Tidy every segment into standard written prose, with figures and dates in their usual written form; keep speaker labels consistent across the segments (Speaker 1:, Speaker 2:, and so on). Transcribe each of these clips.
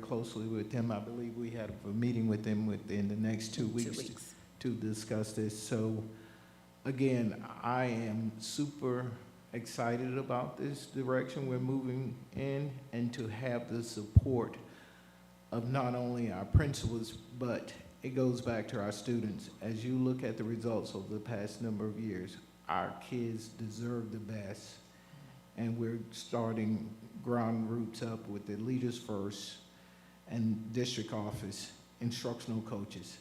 Speaker 1: closely with them. I believe we had a meeting with them within the next 2 weeks, to discuss this. So again, I am super excited about this direction we're moving in, and to have the support of not only our principals, but it goes back to our students. As you look at the results over the past number of years, our kids deserve the best, and we're starting ground roots up with the Leaders First and district office, instructional coaches,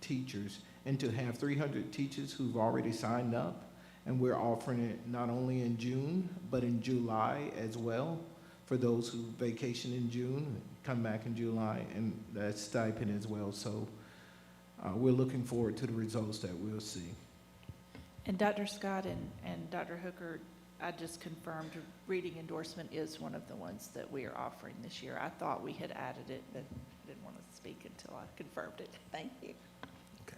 Speaker 1: teachers, and to have 300 teachers who've already signed up, and we're offering it not only in June, but in July as well, for those who vacation in June, come back in July, and that stipend as well. So we're looking forward to the results that we'll see.
Speaker 2: And Dr. Scott and Dr. Hooker, I just confirmed reading endorsement is one of the ones that we are offering this year. I thought we had added it, but I didn't want to speak until I confirmed it. Thank you.
Speaker 1: Okay,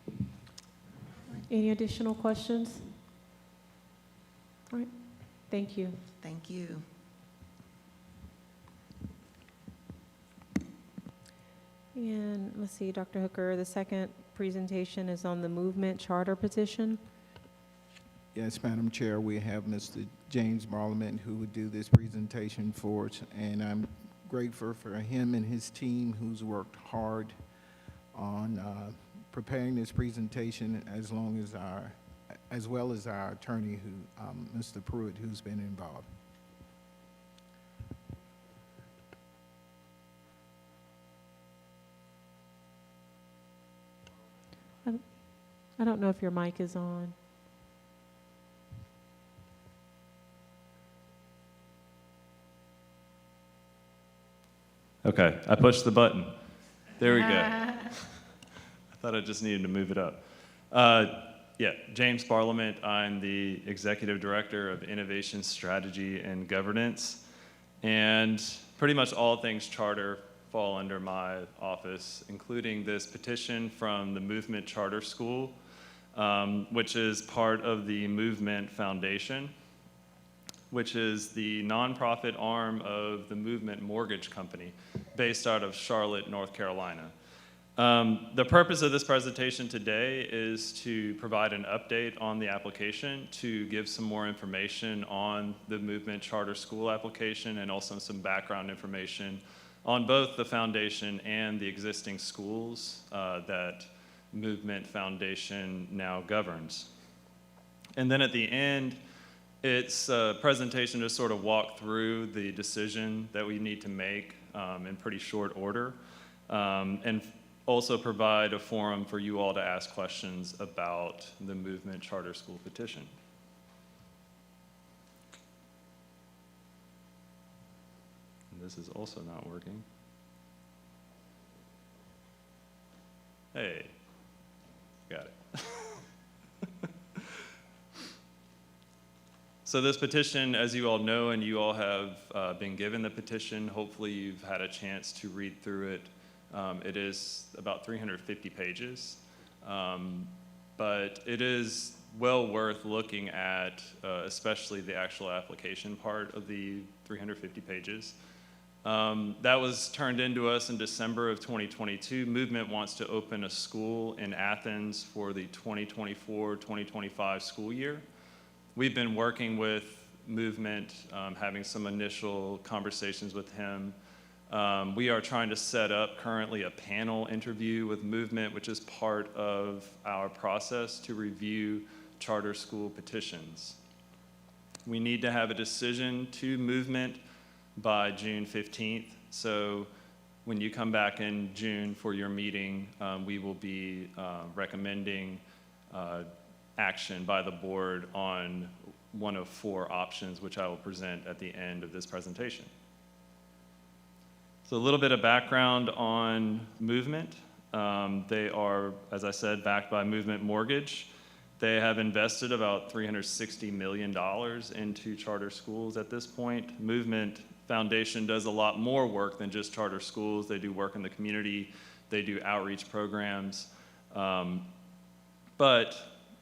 Speaker 1: thank you.
Speaker 3: Any additional questions? All right, thank you.
Speaker 4: Thank you.
Speaker 3: And let's see, Dr. Hooker, the second presentation is on the movement charter petition.
Speaker 1: Yes, Madam Chair, we have Mr. James Parliament who would do this presentation for us, and I'm grateful for him and his team who's worked hard on preparing this presentation, as well as our attorney, Mr. Pruitt, who's been involved.
Speaker 3: I don't know if your mic is on.
Speaker 5: Okay, I pushed the button. There we go. I thought I just needed to move it up. Yeah, James Parliament. I'm the Executive Director of Innovation Strategy and Governance. And pretty much all things charter fall under my office, including this petition from the Movement Charter School, which is part of the Movement Foundation, which is the nonprofit arm of the Movement Mortgage Company, based out of Charlotte, North Carolina. The purpose of this presentation today is to provide an update on the application, to give some more information on the Movement Charter School application, and also some background information on both the foundation and the existing schools that Movement Foundation now governs. And then at the end, it's a presentation to sort of walk through the decision that we need to make in pretty short order, and also provide a forum for you all to ask questions about the Movement Charter School petition. And this is also not working. Hey, got it. So this petition, as you all know, and you all have been given the petition, hopefully you've had a chance to read through it. It is about 350 pages, but it is well worth looking at, especially the actual application part of the 350 pages. That was turned into us in December of 2022. Movement wants to open a school in Athens for the 2024-2025 school year. We've been working with Movement, having some initial conversations with him. We are trying to set up currently a panel interview with Movement, which is part of our process to review charter school petitions. We need to have a decision to Movement by June 15th. So when you come back in June for your meeting, we will be recommending action by the board on one of 4 options, which I will present at the end of this presentation. So a little bit of background on Movement. They are, as I said, backed by Movement Mortgage. They have invested about $360 million into charter schools at this point. Movement Foundation does a lot more work than just charter schools. They do work in the community. They do outreach programs. But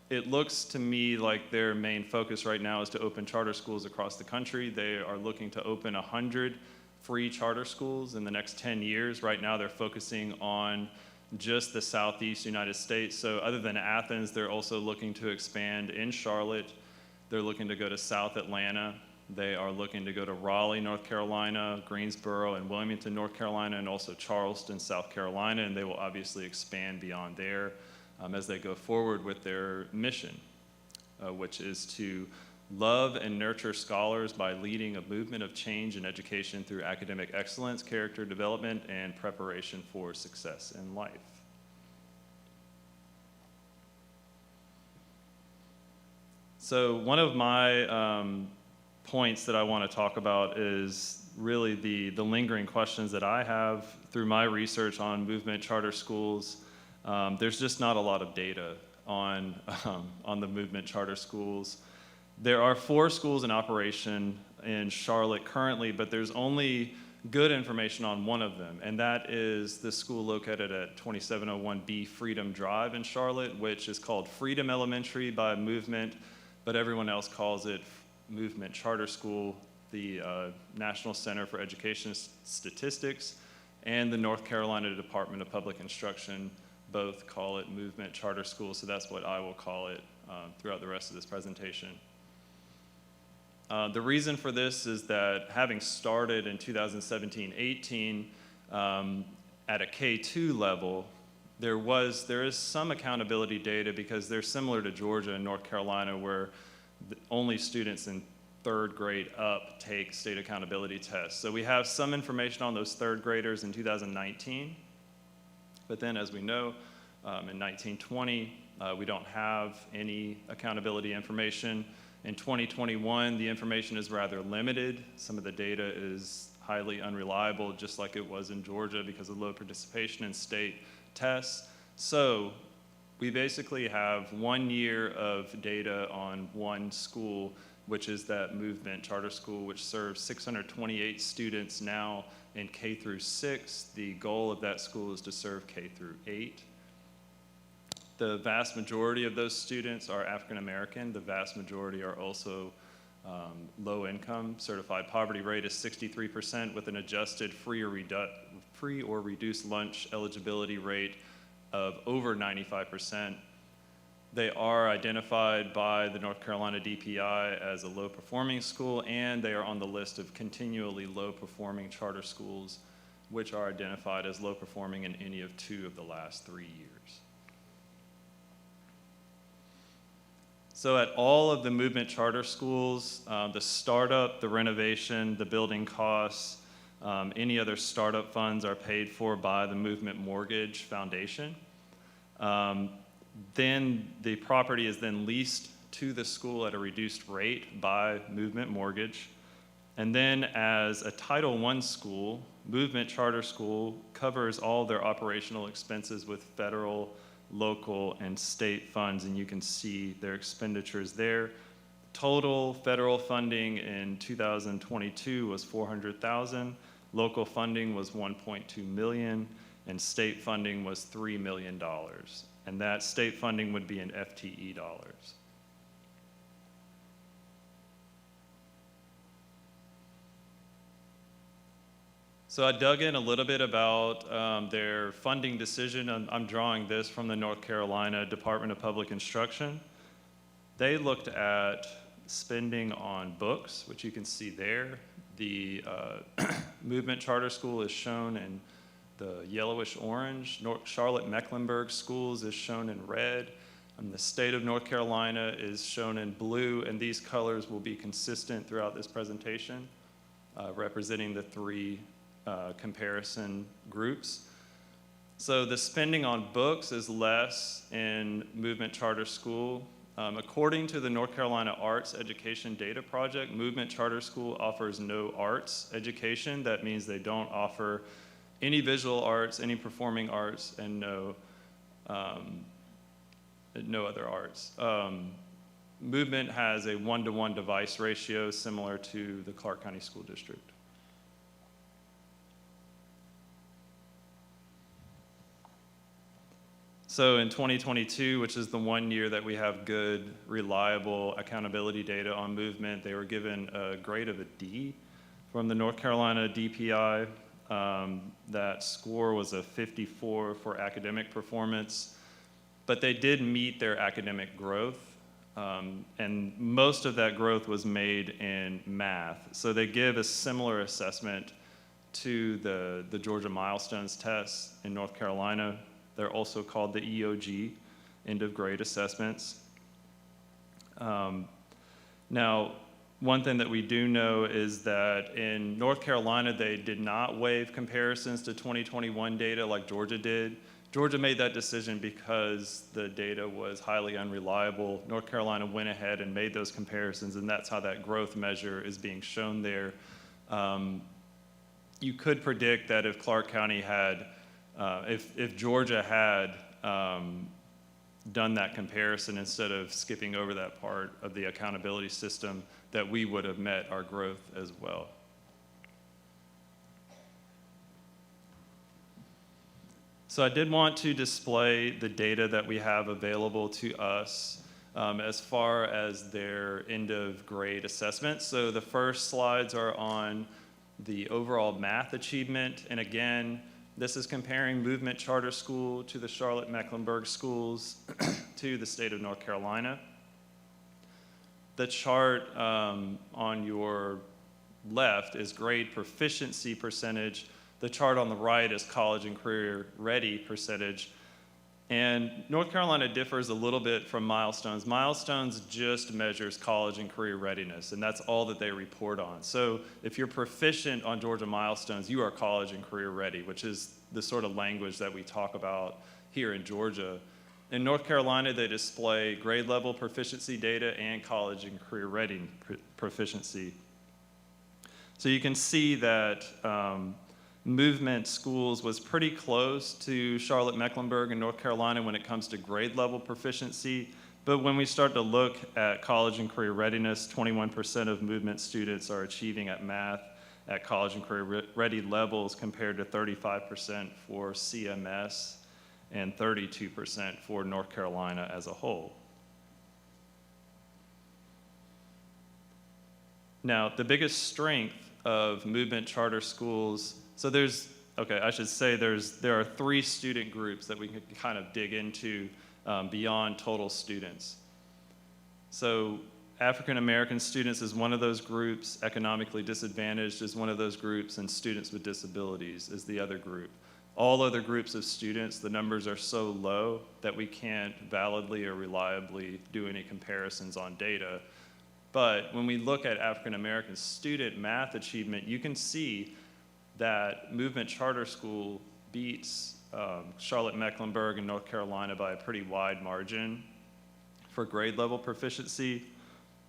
Speaker 5: It looks to me like their main focus right now is to open charter schools across the country. They are looking to open 100 free charter schools in the next 10 years. Right now, they're focusing on just the Southeast United States. So other than Athens, they're also looking to expand in Charlotte. They're looking to go to South Atlanta. They are looking to go to Raleigh, North Carolina, Greensboro, and Wilmington, North Carolina, and also Charleston, South Carolina, and they will obviously expand beyond there as they go forward with their mission, which is to love and nurture scholars by leading a movement of change in education through academic excellence, character development, and preparation for success in life. So one of my points that I want to talk about is really the lingering questions that I have through my research on movement charter schools. There's just not a lot of data on the movement charter schools. There are 4 schools in operation in Charlotte currently, but there's only good information on one of them, and that is the school located at 2701B Freedom Drive in Charlotte, which is called Freedom Elementary by Movement, but everyone else calls it Movement Charter School. The National Center for Education Statistics and the North Carolina Department of Public Instruction both call it Movement Charter School, so that's what I will call it throughout the rest of this presentation. The reason for this is that having started in 2017-18 at a K2 level, there is some accountability data because they're similar to Georgia and North Carolina, where only students in 3rd grade up take state accountability tests. So we have some information on those 3rd graders in 2019, but then as we know, in 1920, we don't have any accountability information. In 2021, the information is rather limited. Some of the data is highly unreliable, just like it was in Georgia because of low participation in state tests. So we basically have 1 year of data on one school, which is that Movement Charter School, which serves 628 students now in K through 6. The goal of that school is to serve K through 8. The vast majority of those students are African American. The vast majority are also low income. Certified poverty rate is 63% with an adjusted free or reduced lunch eligibility rate of over 95%. They are identified by the North Carolina DPI as a low performing school, and they are on the list of continually low performing charter schools, which are identified as low performing in any of 2 of the last 3 years. So at all of the Movement Charter Schools, the startup, the renovation, the building costs, any other startup funds are paid for by the Movement Mortgage Foundation. Then the property is then leased to the school at a reduced rate by Movement Mortgage. And then as a Title I school, Movement Charter School covers all their operational expenses with federal, local, and state funds, and you can see their expenditures there. Total federal funding in 2022 was $400,000, local funding was $1.2 million, and state funding was $3 million. And that state funding would be in FTE dollars. So I dug in a little bit about their funding decision. I'm drawing this from the North Carolina Department of Public Instruction. They looked at spending on books, which you can see there. The Movement Charter School is shown in the yellowish orange. Charlotte Mecklenburg Schools is shown in red. And the state of North Carolina is shown in blue, and these colors will be consistent throughout this presentation, representing the 3 comparison groups. So the spending on books is less in Movement Charter School. According to the North Carolina Arts Education Data Project, Movement Charter School offers no arts education. That means they don't offer any visual arts, any performing arts, and no other arts. Movement has a 1-to-1 device ratio similar to the Clark County School District. So in 2022, which is the one year that we have good, reliable accountability data on movement, they were given a grade of a D from the North Carolina DPI. That score was a 54 for academic performance, but they did meet their academic growth, and most of that growth was made in math. So they give a similar assessment to the Georgia Milestones test in North Carolina. They're also called the EOG, end of grade assessments. Now, one thing that we do know is that in North Carolina, they did not waive comparisons to 2021 data like Georgia did. Georgia made that decision because the data was highly unreliable. North Carolina went ahead and made those comparisons, and that's how that growth measure is being shown there. You could predict that if Clark County had, if Georgia had done that comparison instead of skipping over that part of the accountability system, that we would have met our growth as well. So I did want to display the data that we have available to us as far as their end of grade assessments. So the first slides are on the overall math achievement. And again, this is comparing Movement Charter School to the Charlotte-Mecklenburg schools to the state of North Carolina. The chart on your left is grade proficiency percentage. The chart on the right is college and career ready percentage. And North Carolina differs a little bit from Milestones. Milestones just measures college and career readiness, and that's all that they report on. So if you're proficient on Georgia Milestones, you are college and career ready, which is the sort of language that we talk about here in Georgia. In North Carolina, they display grade level proficiency data and college and career ready proficiency. So you can see that Movement Schools was pretty close to Charlotte-Mecklenburg and North Carolina when it comes to grade level proficiency. But when we start to look at college and career readiness, 21% of Movement students are achieving at math at college and career ready levels compared to 35% for CMS and 32% for North Carolina as a whole. Now, the biggest strength of Movement Charter Schools, so there are 3 student groups that we can kind of dig into beyond total students. So African American students is one of those groups, economically disadvantaged is one of those groups, and students with disabilities is the other group. All other groups of students, the numbers are so low that we can't validly or reliably do any comparisons on data. But when we look at African American student math achievement, you can see that Movement Charter School beats Charlotte-Mecklenburg and North Carolina by a pretty wide margin for grade level proficiency.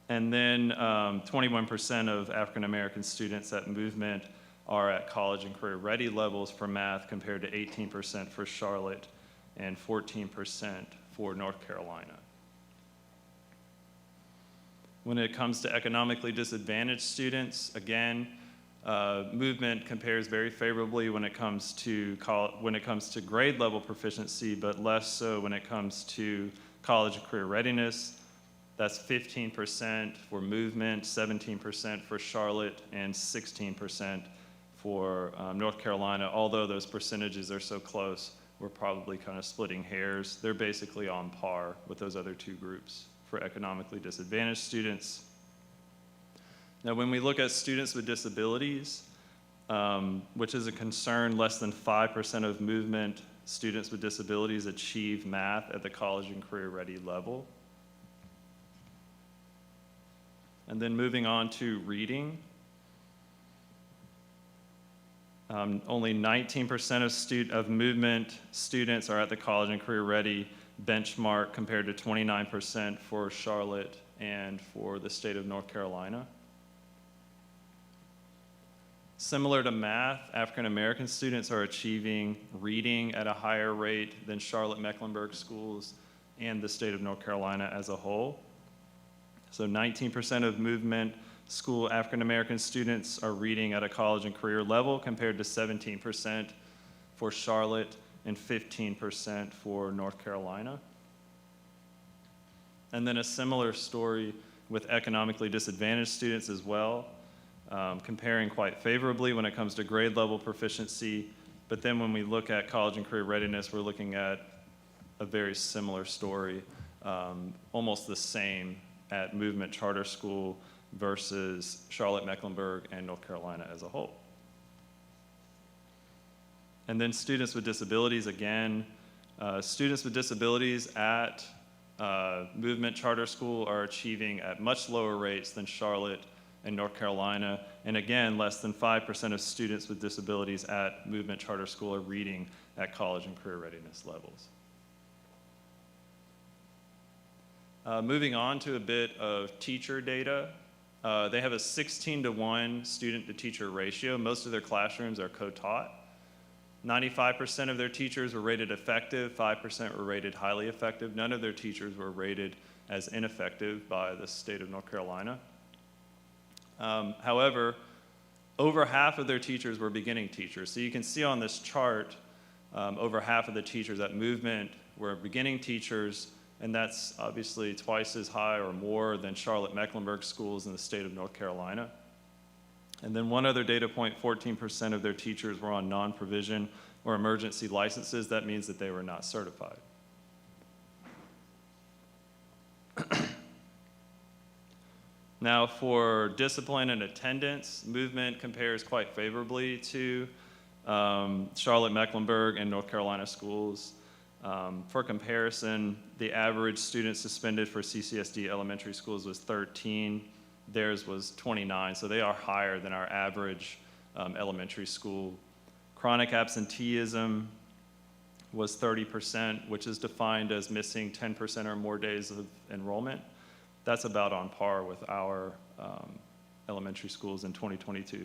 Speaker 5: And then 21% of African American students at Movement are at college and career ready levels for math compared to 18% for Charlotte and 14% for North Carolina. When it comes to economically disadvantaged students, again, Movement compares very favorably when it comes to grade level proficiency, but less so when it comes to college and career readiness. That's 15% for Movement, 17% for Charlotte, and 16% for North Carolina. Although those percentages are so close, we're probably kind of splitting hairs. They're basically on par with those other 2 groups for economically disadvantaged students. Now, when we look at students with disabilities, which is a concern, less than 5% of Movement students with disabilities achieve math at the college and career ready level. And then moving on to reading, only 19% of Movement students are at the college and career ready benchmark compared to 29% for Charlotte and for the state of North Carolina. Similar to math, African American students are achieving reading at a higher rate than Charlotte-Mecklenburg schools and the state of North Carolina as a whole. So 19% of Movement school African American students are reading at a college and career level compared to 17% for Charlotte and 15% for North Carolina. And then a similar story with economically disadvantaged students as well, comparing quite favorably when it comes to grade level proficiency. But then when we look at college and career readiness, we're looking at a very similar story, almost the same at Movement Charter School versus Charlotte Mecklenburg and North Carolina as a whole. And then students with disabilities, again, students with disabilities at Movement Charter School are achieving at much lower rates than Charlotte and North Carolina. And again, less than 5% of students with disabilities at Movement Charter School are reading at college and career readiness levels. Moving on to a bit of teacher data. They have a 16-to-1 student-to-teacher ratio. Most of their classrooms are co-taught. 95% of their teachers were rated effective, 5% were rated highly effective. None of their teachers were rated as ineffective by the state of North Carolina. However, over half of their teachers were beginning teachers. So you can see on this chart, over half of the teachers at Movement were beginning teachers, and that's obviously twice as high or more than Charlotte Mecklenburg schools in the state of North Carolina. And then one other data point, 14% of their teachers were on non-provision or emergency licenses. That means that they were not certified. Now for discipline and attendance, Movement compares quite favorably to Charlotte Mecklenburg and North Carolina schools. For comparison, the average student suspended for CCSD elementary schools was 13. Theirs was 29, so they are higher than our average elementary school. Chronic absenteeism was 30%, which is defined as missing 10% or more days of enrollment. That's about on par with our elementary schools in 2022.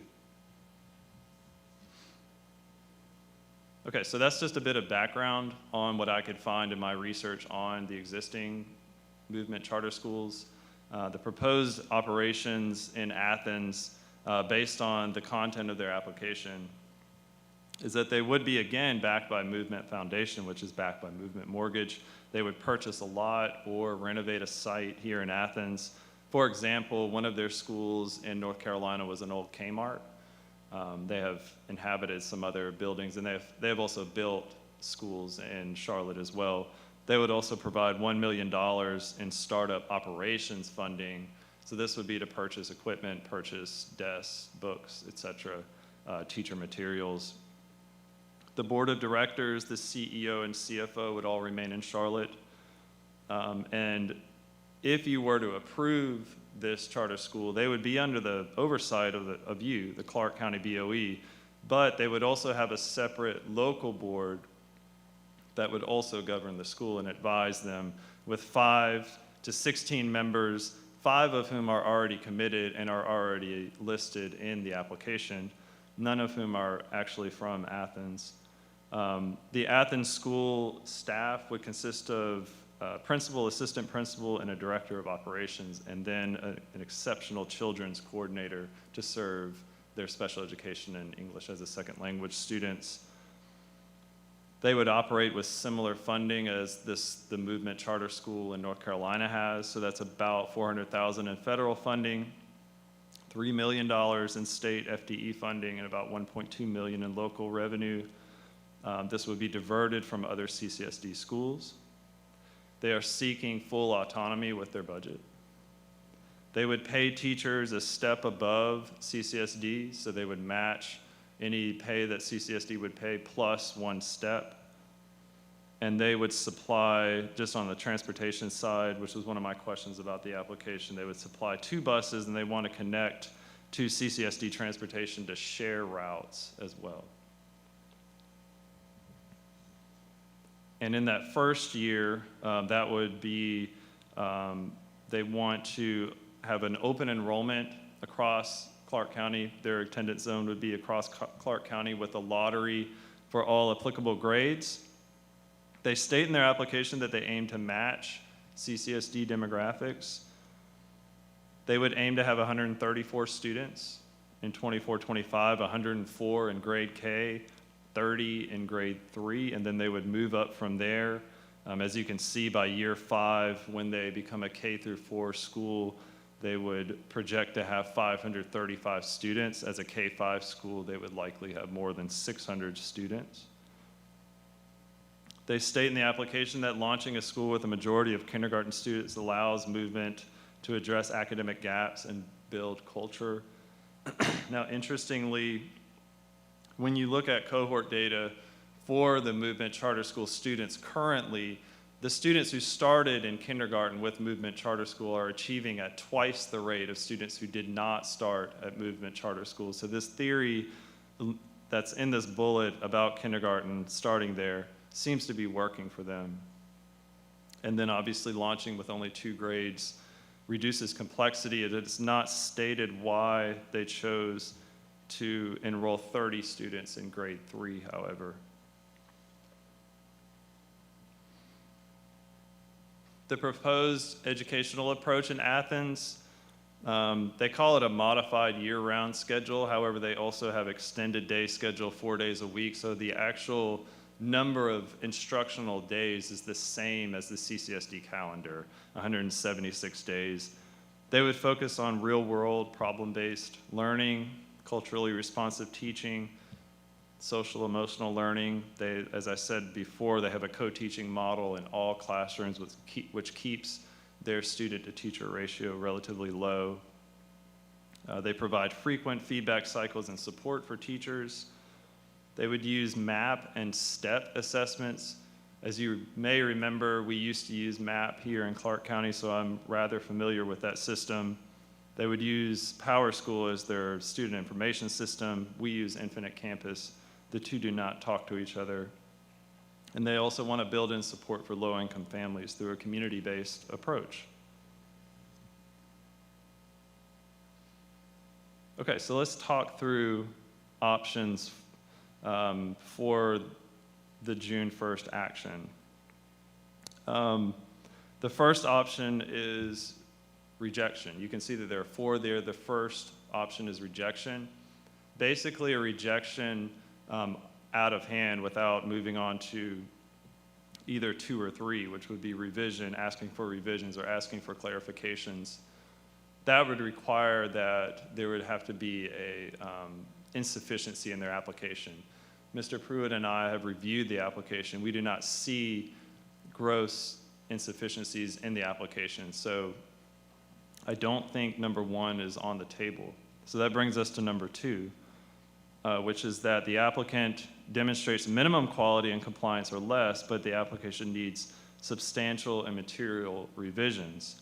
Speaker 5: Okay, so that's just a bit of background on what I could find in my research on the existing Movement charter schools. The proposed operations in Athens, based on the content of their application, is that they would be, again, backed by Movement Foundation, which is backed by Movement Mortgage. They would purchase a lot or renovate a site here in Athens. For example, one of their schools in North Carolina was an old Kmart. They have inhabited some other buildings, and they have also built schools in Charlotte as well. They would also provide $1 million in startup operations funding. So this would be to purchase equipment, purchase desks, books, et cetera, teacher materials. The board of directors, the CEO and CFO would all remain in Charlotte. And if you were to approve this charter school, they would be under the oversight of you, the Clark County BOE, but they would also have a separate local board that would also govern the school and advise them, with 5 to 16 members, 5 of whom are already committed and are already listed in the application, none of whom are actually from Athens. The Athens school staff would consist of principal, assistant principal, and a director of operations, and then an exceptional children's coordinator to serve their special education and English as a second language students. They would operate with similar funding as the Movement Charter School in North Carolina has, so that's about $400,000 in federal funding, $3 million in state FDE funding, and about $1.2 million in local revenue. This would be diverted from other CCSD schools. They are seeking full autonomy with their budget. They would pay teachers a step above CCSD, so they would match any pay that CCSD would pay plus 1 step. And they would supply, just on the transportation side, which was one of my questions about the application, they would supply 2 buses, and they want to connect to CCSD transportation to share routes as well. And in that first year, that would be, they want to have an open enrollment across Clark County. Their attendance zone would be across Clark County with a lottery for all applicable grades. They state in their application that they aim to match CCSD demographics. They would aim to have 134 students in 24-25, 104 in grade K, 30 in grade 3, and then they would move up from there. As you can see, by year 5, when they become a K through 4 school, they would project to have 535 students. As a K-5 school, they would likely have more than 600 students. They state in the application that launching a school with a majority of kindergarten students allows movement to address academic gaps and build culture. Now, interestingly, when you look at cohort data for the Movement Charter School students currently, the students who started in kindergarten with Movement Charter School are achieving at twice the rate of students who did not start at Movement Charter School. So this theory that's in this bullet about kindergarten starting there seems to be working for them. And then obviously launching with only 2 grades reduces complexity. It's not stated why they chose to enroll 30 students in grade 3, however. The proposed educational approach in Athens, they call it a modified year-round schedule. However, they also have extended day schedule 4 days a week. So the actual number of instructional days is the same as the CCSD calendar, 176 days. They would focus on real-world, problem-based learning, culturally responsive teaching, social emotional learning. They, as I said before, they have a co-teaching model in all classrooms, which keeps their student-to-teacher ratio relatively low. They provide frequent feedback cycles and support for teachers. They would use MAP and STEP assessments. As you may remember, we used to use MAP here in Clark County, so I'm rather familiar with that system. They would use PowerSchool as their student information system. We use Infinite Campus. The two do not talk to each other. And they also want to build in support for low-income families through a community-based approach. Okay, so let's talk through options for the June 1st action. The first option is rejection. You can see that there are 4 there. The first option is rejection. Basically a rejection out of hand without moving on to either 2 or 3, which would be revision, asking for revisions or asking for clarifications. That would require that there would have to be a insufficiency in their application. Mr. Pruitt and I have reviewed the application. We do not see gross insufficiencies in the application. So I don't think number 1 is on the table. So that brings us to number 2, which is that the applicant demonstrates minimum quality and compliance or less, but the application needs substantial and material revisions.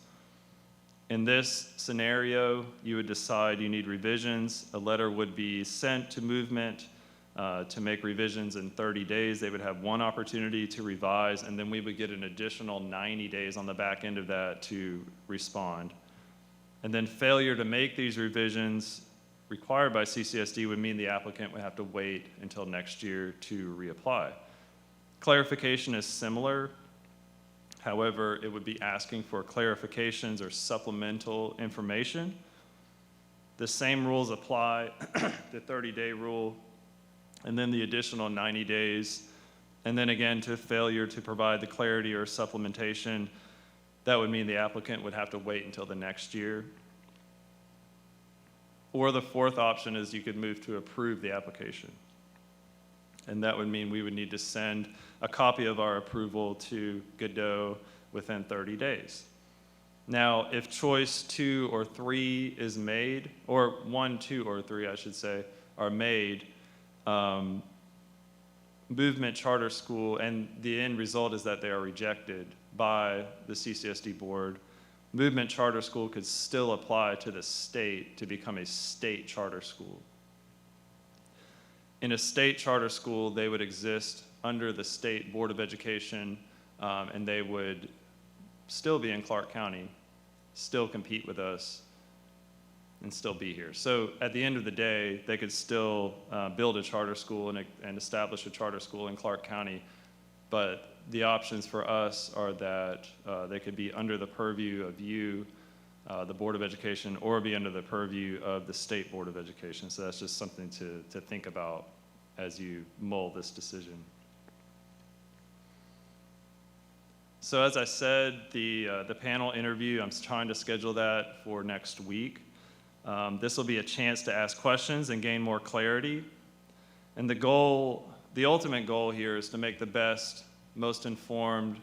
Speaker 5: In this scenario, you would decide you need revisions. A letter would be sent to Movement to make revisions in 30 days. They would have 1 opportunity to revise, and then we would get an additional 90 days on the back end of that to respond. And then failure to make these revisions required by CCSD would mean the applicant would have to wait until next year to reapply. Clarification is similar. However, it would be asking for clarifications or supplemental information. The same rules apply, the 30-day rule, and then the additional 90 days. And then again, to failure to provide the clarity or supplementation, that would mean the applicant would have to wait until the next year. Or the 4th option is you could move to approve the application. And that would mean we would need to send a copy of our approval to Godot within 30 days. Now, if choice 2 or 3 is made, or 1, 2, or 3, I should say, are made, Movement Charter School, and the end result is that they are rejected by the CCSD board, Movement Charter School could still apply to the state to become a state charter school. In a state charter school, they would exist under the State Board of Education, and they would still be in Clark County, still compete with us, and still be here. So at the end of the day, they could still build a charter school and establish a charter school in Clark County, but the options for us are that they could be under the purview of you, the Board of Education, or be under the purview of the State Board of Education. So that's just something to think about as you mull this decision. So as I said, the panel interview, I'm trying to schedule that for next week. This will be a chance to ask questions and gain more clarity. And the ultimate goal here is to make the best, most informed,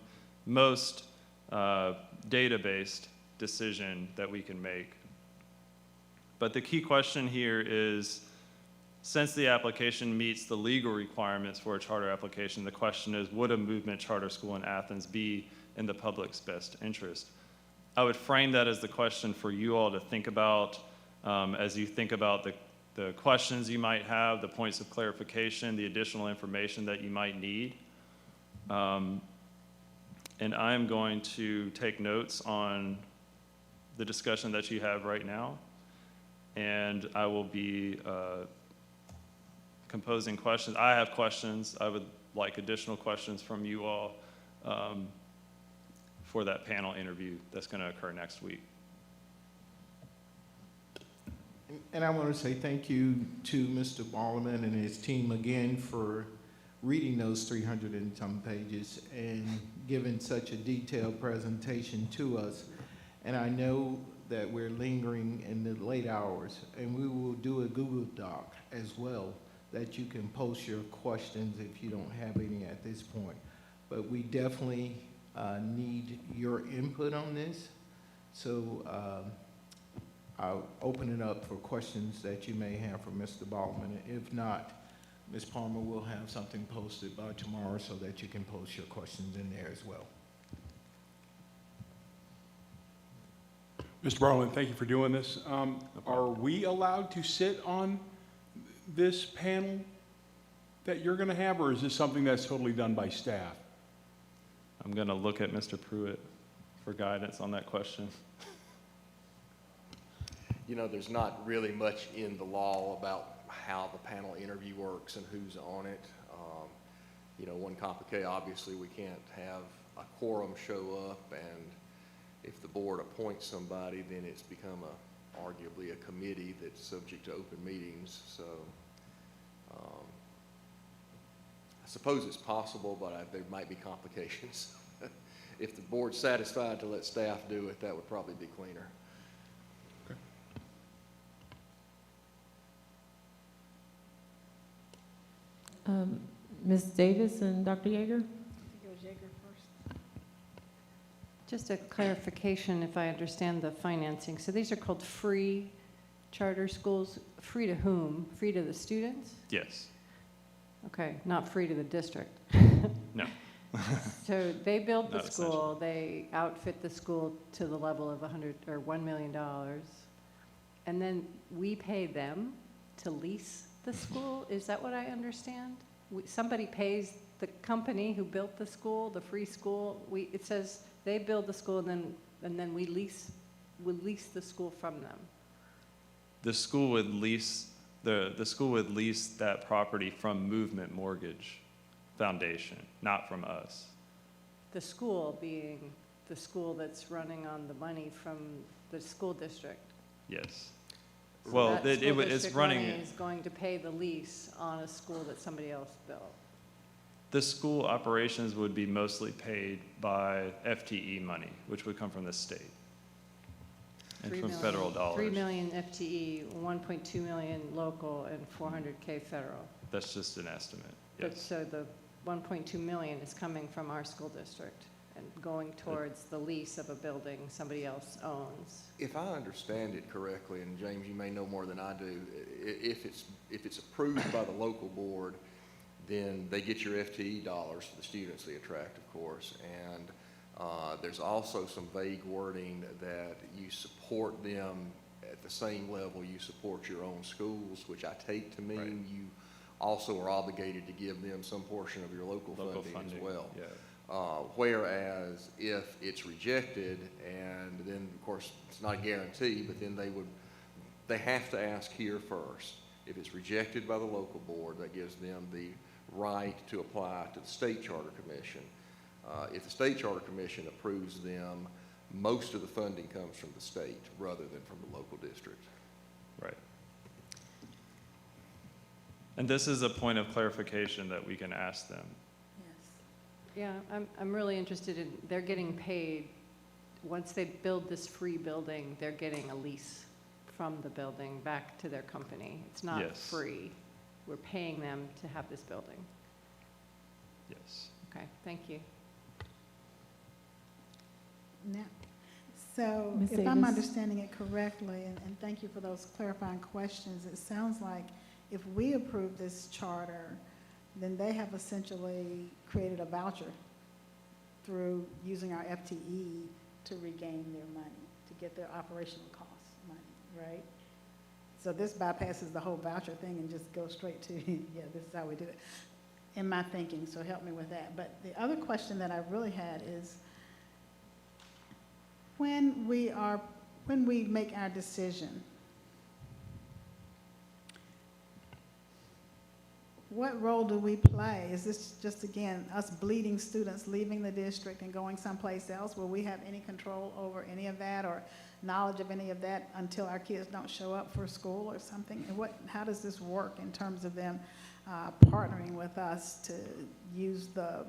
Speaker 5: most data-based decision that we can make. But the key question here is, since the application meets the legal requirements for a charter application, the question is, would a movement charter school in Athens be in the public's best interest? I would frame that as the question for you all to think about as you think about the questions you might have, the points of clarification, the additional information that you might need. And I'm going to take notes on the discussion that you have right now, and I will be composing questions. I have questions. I would like additional questions from you all for that panel interview that's going to occur next week.
Speaker 1: And I want to say thank you to Mr. Ballerman and his team again for reading those 300 and some pages and giving such a detailed presentation to us. And I know that we're lingering in the late hours, and we will do a Google Doc as well that you can post your questions if you don't have any at this point. But we definitely need your input on this. So I'll open it up for questions that you may have for Mr. Ballerman. If not, Ms. Palmer will have something posted by tomorrow so that you can post your questions in there as well.
Speaker 4: Mr. Barlin, thank you for doing this. Are we allowed to sit on this panel that you're going to have, or is this something that's totally done by staff?
Speaker 5: I'm going to look at Mr. Pruitt for guidance on that question.
Speaker 6: You know, there's not really much in the law about how the panel interview works and who's on it. You know, one complicated, obviously we can't have a quorum show up, and if the board appoints somebody, then it's become arguably a committee that's subject to open meetings. So I suppose it's possible, but there might be complications. If the board's satisfied to let staff do it, that would probably be cleaner.
Speaker 3: Ms. Davis and Dr. Yeager?
Speaker 7: Just a clarification, if I understand the financing. So these are called free charter schools. Free to whom? Free to the students?
Speaker 5: Yes.
Speaker 7: Okay, not free to the district.
Speaker 5: No.
Speaker 7: So they build the
Speaker 5: Not
Speaker 7: school, they outfit the school to the level of $1 million, and then we pay them to lease the school? Is that what I understand? Somebody pays the company who built the school, the free school. It says they build the school, and then we lease the school from them.
Speaker 5: The school would lease the school would lease that property from Movement Mortgage Foundation, not from us.
Speaker 7: The school being the school that's running on the money from the school district.
Speaker 5: Yes. Well,
Speaker 7: That
Speaker 5: it's
Speaker 7: school district money
Speaker 5: running.
Speaker 7: is going to pay the lease on a school that somebody else built.
Speaker 5: The school operations would be mostly paid by FTE money, which would come from the state and from federal dollars.
Speaker 7: 3 million FTE, 1.2 million local, and 400K federal.
Speaker 5: That's just an estimate.
Speaker 7: But
Speaker 5: Yes.
Speaker 7: so the 1.2 million is coming from our school district and going towards the lease of a building somebody else owns.
Speaker 6: If I understand it correctly, and James, you may know more than I do, if it's approved by the local board, then they get your FTE dollars for the students they attract, of course, and there's also some vague wording that you support them at the same level you support your own schools, which I take to mean
Speaker 5: Right.
Speaker 6: you also are obligated to give them some portion of your local funding as well.
Speaker 5: Yeah.
Speaker 6: Whereas if it's rejected, and then of course it's not a guarantee, but then they have to ask here first. If it's rejected by the local board, that gives them the right to apply to the State Charter Commission. If the State Charter Commission approves them, most of the funding comes from the state rather than from the local district.
Speaker 5: Right. And this is a point of clarification that we can ask them.
Speaker 7: Yeah, I'm really interested in, they're getting paid, once they build this free building, they're getting a lease from the building back to their company. It's not
Speaker 5: Yes.
Speaker 7: free. We're paying them to have this building.
Speaker 5: Yes.
Speaker 7: Okay, thank you.
Speaker 8: Now, so
Speaker 3: Ms.
Speaker 8: if I'm
Speaker 3: Davis?
Speaker 8: understanding it correctly, and thank you for those clarifying questions, it sounds like if we approve this charter, then they have essentially created a voucher through using our FTE to regain their money, to get their operational costs money, right? So this bypasses the whole voucher thing and just goes straight to, yeah, this is how we do it, in my thinking, so help me with that. But the other question that I really had is, when we make our decision, what role do we play? Is this just, again, us bleeding students leaving the district and going someplace else? Will we have any control over any of that or knowledge of any of that until our kids don't show up for school or something? And how does this work in terms of them partnering with us to use the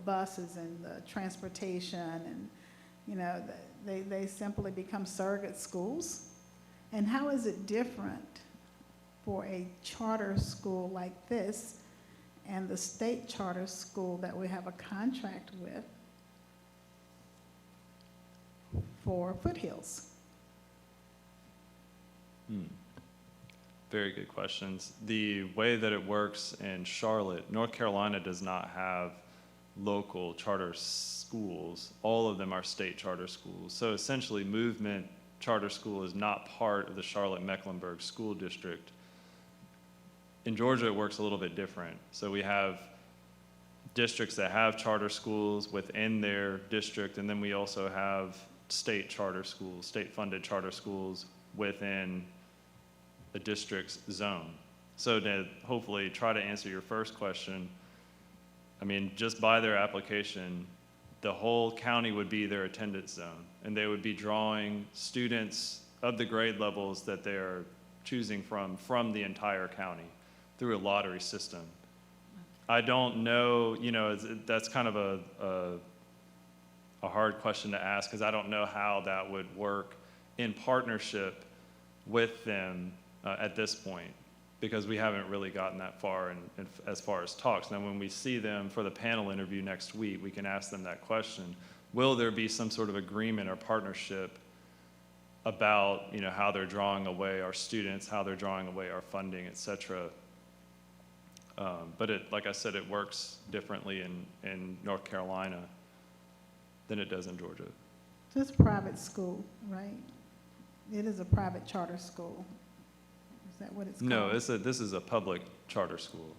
Speaker 8: buses and the transportation, and, you know, they simply become surrogate schools? And how is it different for a charter school like this and the state charter school that we have a contract with for Foothills?
Speaker 5: Very good questions. The way that it works in Charlotte, North Carolina does not have local charter schools. All of them are state charter schools. So essentially, Movement Charter School is not part of the Charlotte-Mecklenburg School District. In Georgia, it works a little bit different. So we have districts that have charter schools within their district, and then we also have state charter schools, state-funded charter schools within the district's zone. So to hopefully try to answer your first question, I mean, just by their application, the whole county would be their attendance zone, and they would be drawing students of the grade levels that they're choosing from the entire county through a lottery system. I don't know, you know, that's kind of a hard question to ask, because I don't know how that would work in partnership with them at this point, because we haven't really gotten that far in as far as talks. Now, when we see them for the panel interview next week, we can ask them that question. Will there be some sort of agreement or partnership about, you know, how they're drawing away our students, how they're drawing away our funding, et cetera? But like I said, it works differently in North Carolina than it does in Georgia.
Speaker 8: So it's a private school, right? It is a private charter school. Is that what it's called?
Speaker 5: No, this is a public charter school.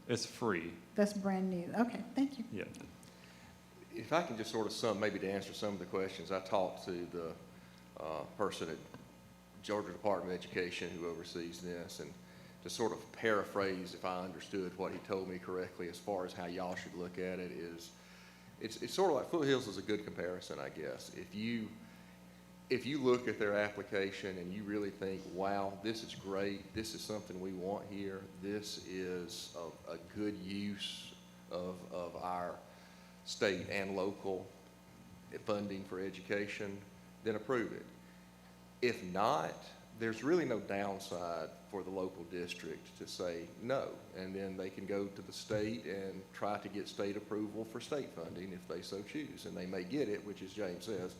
Speaker 5: It's free.
Speaker 8: That's brand new. Okay, thank you.
Speaker 5: Yeah.
Speaker 6: If I can just sort of maybe to answer some of the questions, I talked to the person at Georgia Department of Education who oversees this, and to sort of paraphrase, if I understood what he told me correctly, as far as how y'all should look at it, is it's sort of like Foothills is a good comparison, I guess. If you look at their application and you really think, wow, this is great, this is something we want here, this is a good use of our state and local funding for education, then approve it. If not, there's really no downside for the local district to say no, and then they can go to the state and try to get state approval for state funding if they so choose, and they may get it, which, as James says,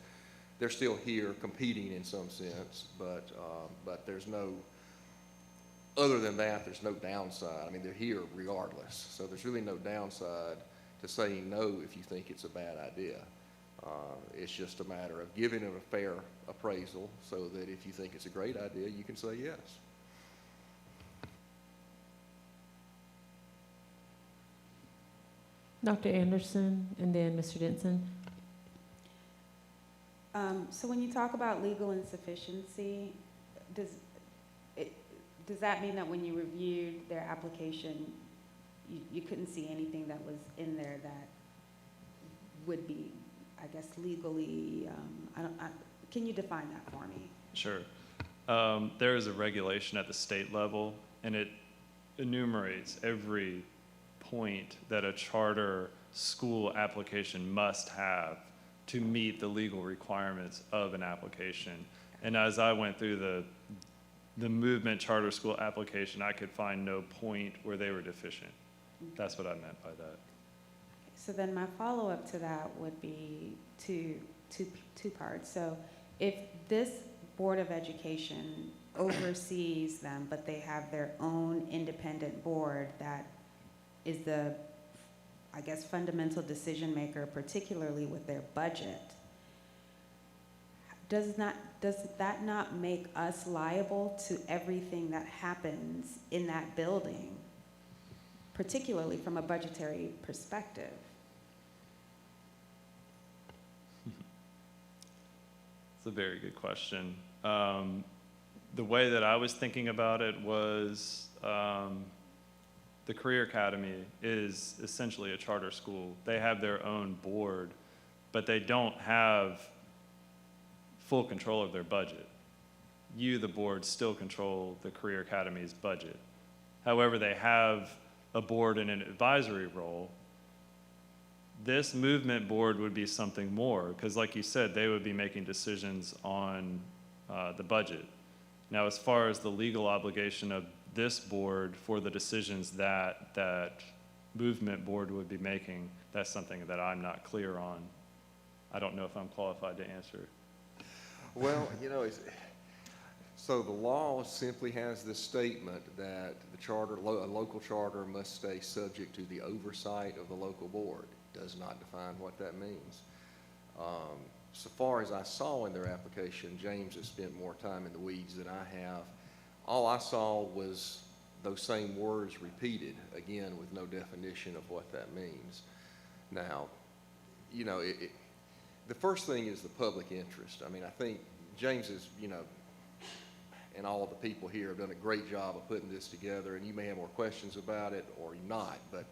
Speaker 6: they're still here competing in some sense, but there's no, other than that, there's no downside. I mean, they're here regardless, so there's really no downside to saying no if you think it's a bad idea. It's just a matter of giving it a fair appraisal so that if you think it's a great idea, you can say yes.
Speaker 3: Dr. Anderson, and then Mr. Denson.
Speaker 9: So when you talk about legal insufficiency, does that mean that when you reviewed their application, you couldn't see anything that was in there that would be, I guess, legally, can you define that for me?
Speaker 5: Sure. There is a regulation at the state level, and it enumerates every point that a charter school application must have to meet the legal requirements of an application. And as I went through the movement charter school application, I could find no point where they were deficient. That's what I meant by that.
Speaker 9: So then my follow-up to that would be two parts. So if this Board of Education oversees them, but they have their own independent board that is the, I guess, fundamental decision maker, particularly with their budget, does that not make us liable to everything that happens in that building, particularly from a budgetary perspective?
Speaker 5: It's a very good question. The way that I was thinking about it was the Career Academy is essentially a charter school. They have their own board, but they don't have full control of their budget. You, the board, still control the Career Academy's budget. However, they have a board in an advisory role. This movement board would be something more, because like you said, they would be making decisions on the budget. Now, as far as the legal obligation of this board for the decisions that movement board would be making, that's something that I'm not clear on. I don't know if I'm qualified to answer.
Speaker 6: Well, you know, so the law simply has this statement that the charter, a local charter must stay subject to the oversight of the local board. It does not define what that means. So far as I saw in their application, James has spent more time in the weeds than I have. All I saw was those same words repeated, again, with no definition of what that means. Now, you know, the first thing is the public interest. I mean, I think James is, you know, and all of the people here have done a great job of putting this together, and you may have more questions about it or not, but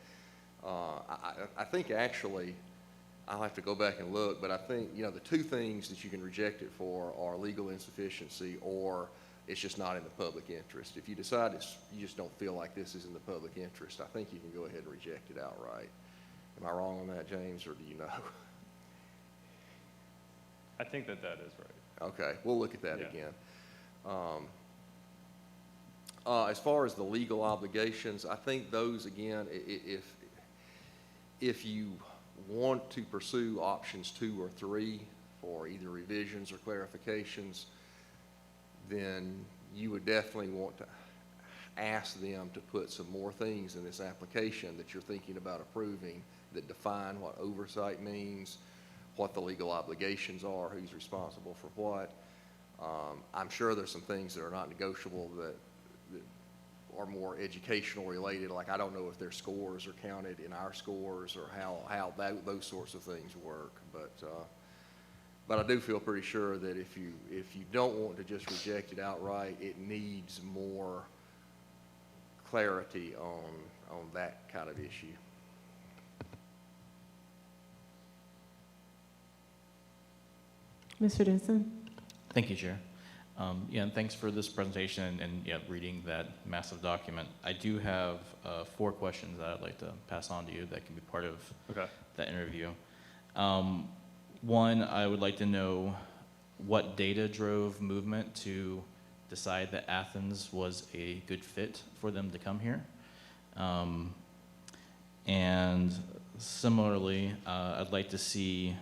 Speaker 6: I think actually, I'll have to go back and look, but I think, you know, the two things that you can reject it for are legal insufficiency or it's just not in the public interest. If you decide you just don't feel like this is in the public interest, I think you can go ahead and reject it outright. Am I wrong on that, James, or do you know?
Speaker 5: I think that is right.
Speaker 6: Okay, we'll look at that
Speaker 5: Yeah.
Speaker 6: again. As far as the legal obligations, I think those, again, if you want to pursue options 2 or 3 for either revisions or clarifications, then you would definitely want to ask them to put some more things in this application that you're thinking about approving that define what oversight means, what the legal obligations are, who's responsible for what. I'm sure there's some things that are not negotiable that are more educational related, like I don't know if their scores are counted in our scores or how those sorts of things work, but I do feel pretty sure that if you don't want to just reject it outright, it needs more clarity on that kind of issue.
Speaker 3: Mr. Denson?
Speaker 10: Thank you, Chair. Yeah, and thanks for this presentation and yeah, reading that massive document. I do have 4 questions that I'd like to pass on to you that can be part of that interview. One, I would like to know what data drove movement to decide that Athens was a good fit for them to come here. And similarly, I'd like to see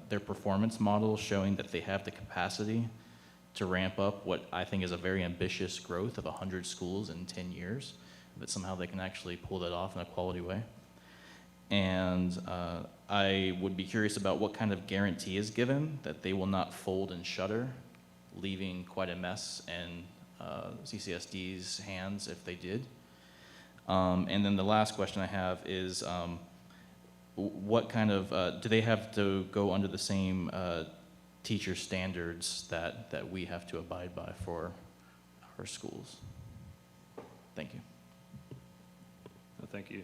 Speaker 10: their performance model showing that they have the capacity to ramp up what I think is a very ambitious growth of 100 schools in 10 years, that somehow they can actually pull that off in a quality way. And I would be curious about what kind of guarantee is given that they will not fold and shutter, leaving quite a mess in CCSD's hands if they did. And then the last question I have is, what kind of, do they have to go under the same teacher standards that we have to abide by for our schools? Thank you.
Speaker 5: No, thank you.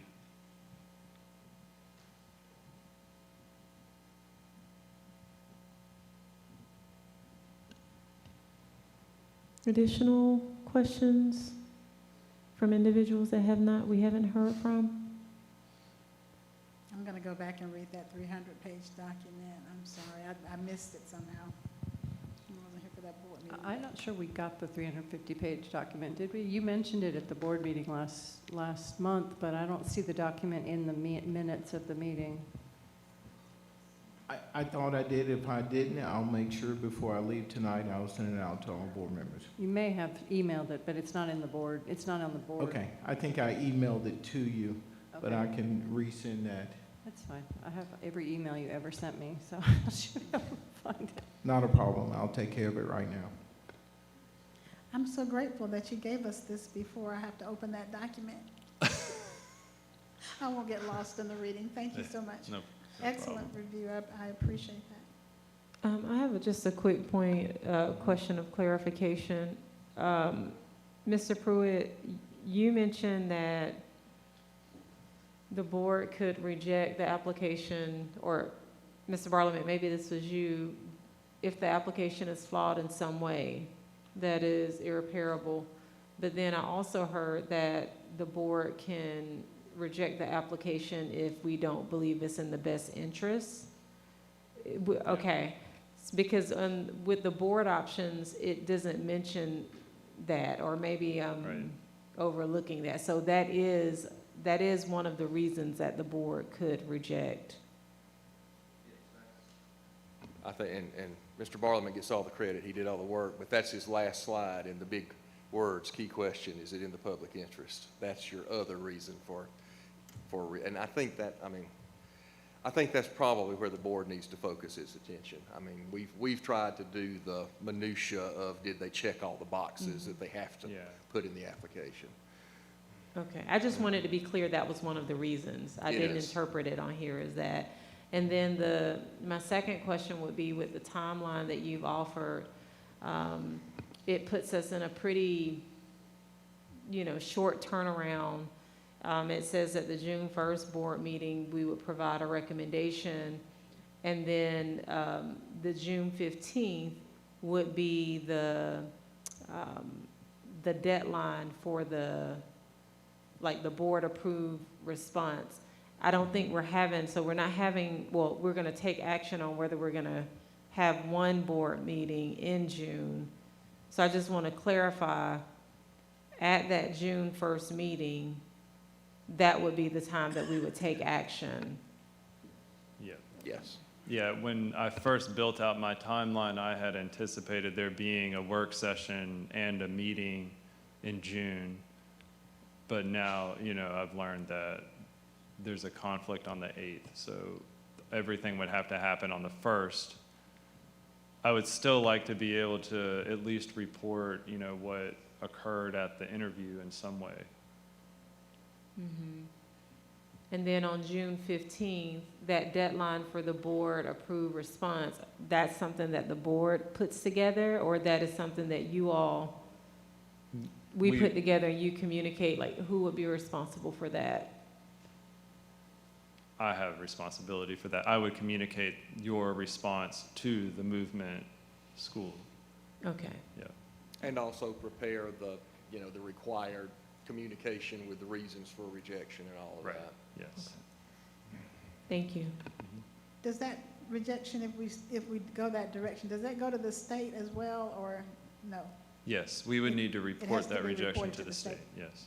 Speaker 3: Additional questions from individuals that we haven't heard from?
Speaker 8: I'm gonna go back and read that 300-page document. I'm sorry, I missed it somehow. I wasn't here for that board meeting.
Speaker 7: I'm not sure we got the 350-page document, did we? You mentioned it at the board meeting last month, but I don't see the document in the minutes of the meeting.
Speaker 1: I thought I did. If I didn't, I'll make sure before I leave tonight, I'll send it out to all board members.
Speaker 7: You may have emailed it, but it's not in the board, it's not on the board.
Speaker 1: Okay, I think I emailed it to you, but I
Speaker 7: Okay.
Speaker 1: can resend that.
Speaker 7: That's fine. I have every email you ever sent me, so I should be able to find it.
Speaker 1: Not a problem. I'll take care of it right now.
Speaker 8: I'm so grateful that you gave us this before I have to open that document. I won't get lost in the reading. Thank you so much.
Speaker 5: No
Speaker 8: Excellent review. I appreciate that.
Speaker 3: I have just a quick question of clarification. Mr. Pruitt, you mentioned that the board could reject the application, or Mr. Bartlett, maybe this was you, if the application is flawed in some way that is irreparable. But then I also heard that the board can reject the application if we don't believe it's in the best interest. Okay, because with the board options, it doesn't mention that, or maybe I'm
Speaker 5: Right.
Speaker 3: overlooking that. So that is one of the reasons that the board could reject.
Speaker 6: I think, and Mr. Barlowman gets all the credit, he did all the work, but that's his last slide in the big words, key question, is it in the public interest? That's your other reason and I think I think that's probably where the board needs to focus its attention. I mean, we've tried to do the minutia of did they check all the boxes that they have to put in the application.
Speaker 3: Okay, I just wanted to be clear that was one of the reasons. I didn't interpret it on here as that. And then my second question would be with the timeline that you've offered, it puts us in a pretty, short turnaround. It says at the June 1st board meeting, we would provide a recommendation, and then the June 15th would be the deadline for the board approved response. I don't think we're going to take action on whether we're going to have one board meeting in June. So I just want to clarify, at that June 1st meeting, that would be the time that we would take action.
Speaker 5: Yeah.
Speaker 6: Yes.
Speaker 5: Yeah, when I first built out my timeline, I had anticipated there being a work session and a meeting in June. But now, I've learned that there's a conflict on the 8th, so everything would have to happen on the 1st. I would still like to be able to at least report, what occurred at the interview in some way.
Speaker 3: Mm-hmm. And then on June 15th, that deadline for the board approved response, that's something that the board puts together, or that is something that you all, we put together and you communicate, who would be responsible for that?
Speaker 5: I have responsibility for that. I would communicate your response to the movement school.
Speaker 3: Okay.
Speaker 5: Yeah.
Speaker 6: And also prepare the required communication with the reasons for rejection and all of
Speaker 5: Right.
Speaker 6: that.
Speaker 5: Yes.
Speaker 3: Thank you.
Speaker 8: Does that rejection, if we go that direction, does that go to the state as well, or no?
Speaker 5: Yes, we would need to
Speaker 8: has
Speaker 5: report
Speaker 8: to
Speaker 5: that
Speaker 8: be
Speaker 5: rejection
Speaker 8: reported
Speaker 5: to the state, yes.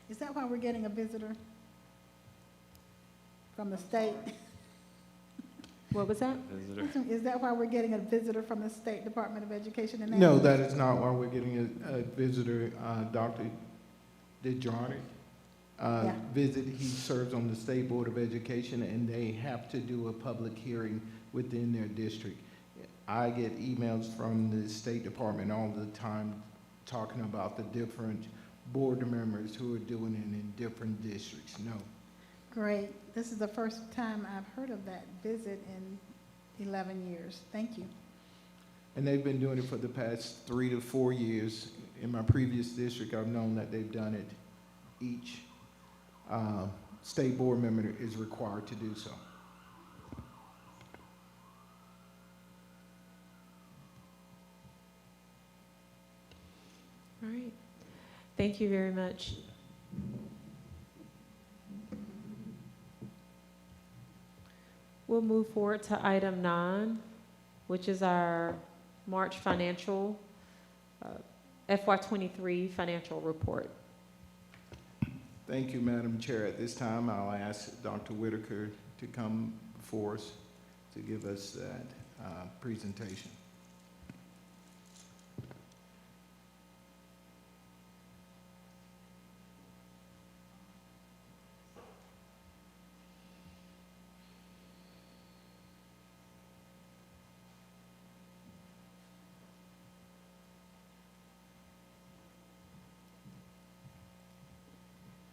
Speaker 8: Is that why we're getting a visitor from the state?
Speaker 3: What was that?
Speaker 5: Visitor.
Speaker 8: Is that why we're getting a visitor from the State Department of Education? In
Speaker 1: No, that is not why we're getting a visitor. Dr. Adjournment visit. He serves on the State Board of Education, and they have to do a public hearing within their district. I get emails from the State Department all the time talking about the different board members who are doing it in different districts. No.
Speaker 8: Great. This is the first time I've heard of that visit in 11 years. Thank you.
Speaker 1: And they've been doing it for the past 3 to 4 years. In my previous district, I've known that they've done it. Each state board member is required to do so.
Speaker 3: All right. Thank you very much. We'll move forward to item 9, which is our March financial, FY23 financial report.
Speaker 1: Thank you, Madam Chair. At this time, I'll ask Dr. Whitaker to come before us to give us that presentation.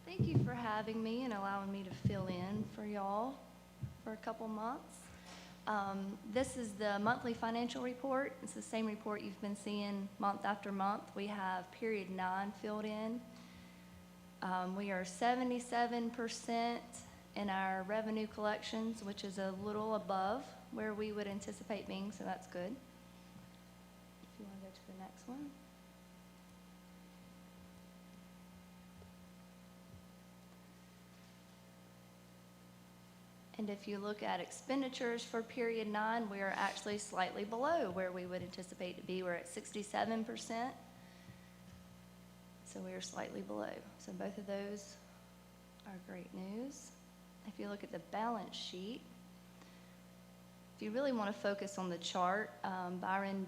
Speaker 11: Thank you for having me and allowing me to fill in for y'all for a couple months. This is the monthly financial report. It's the same report you've been seeing month after month. We have period 9 filled in. We are 77% in our revenue collections, which is a little above where we would anticipate being, so that's good. If you want to go to the next one. And if you look at expenditures for period 9, we are actually slightly below where we would anticipate to be. We're at 67%. So we are slightly below. So both of those are great news. If you look at the balance sheet, if you really want to focus on the chart, Byron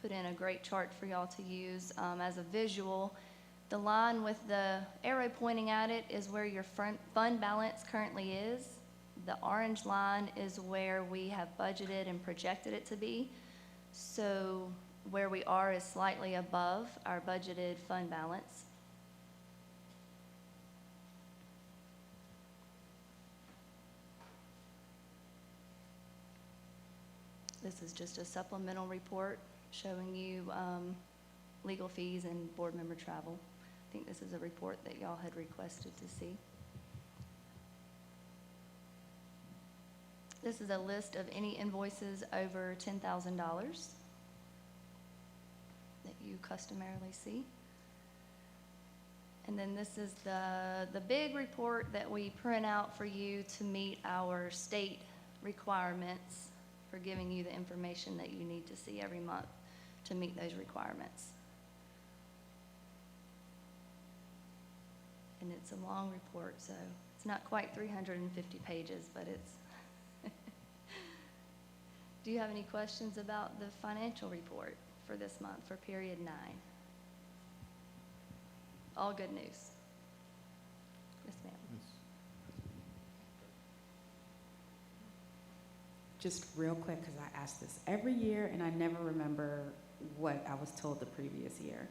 Speaker 11: put in a great chart for y'all to use as a visual. The line with the arrow pointing at it is where your fund balance currently is. The orange line is where we have budgeted and projected it to be. So where we are is slightly above our budgeted fund balance. This is just a supplemental report showing you legal fees and board member travel. I think this is a report that y'all had requested to see. This is a list of any invoices over $10,000 that you customarily see. And then this is the big report that we print out for you to meet our state requirements for giving you the information that you need to see every month to meet those requirements. And it's a long report, so it's not quite 350 pages, but it's. Do you have any questions about the financial report for this month, for period 9? All good news. Yes, ma'am.
Speaker 9: Just real quick, because I ask this every year and I never remember what I was told the previous year.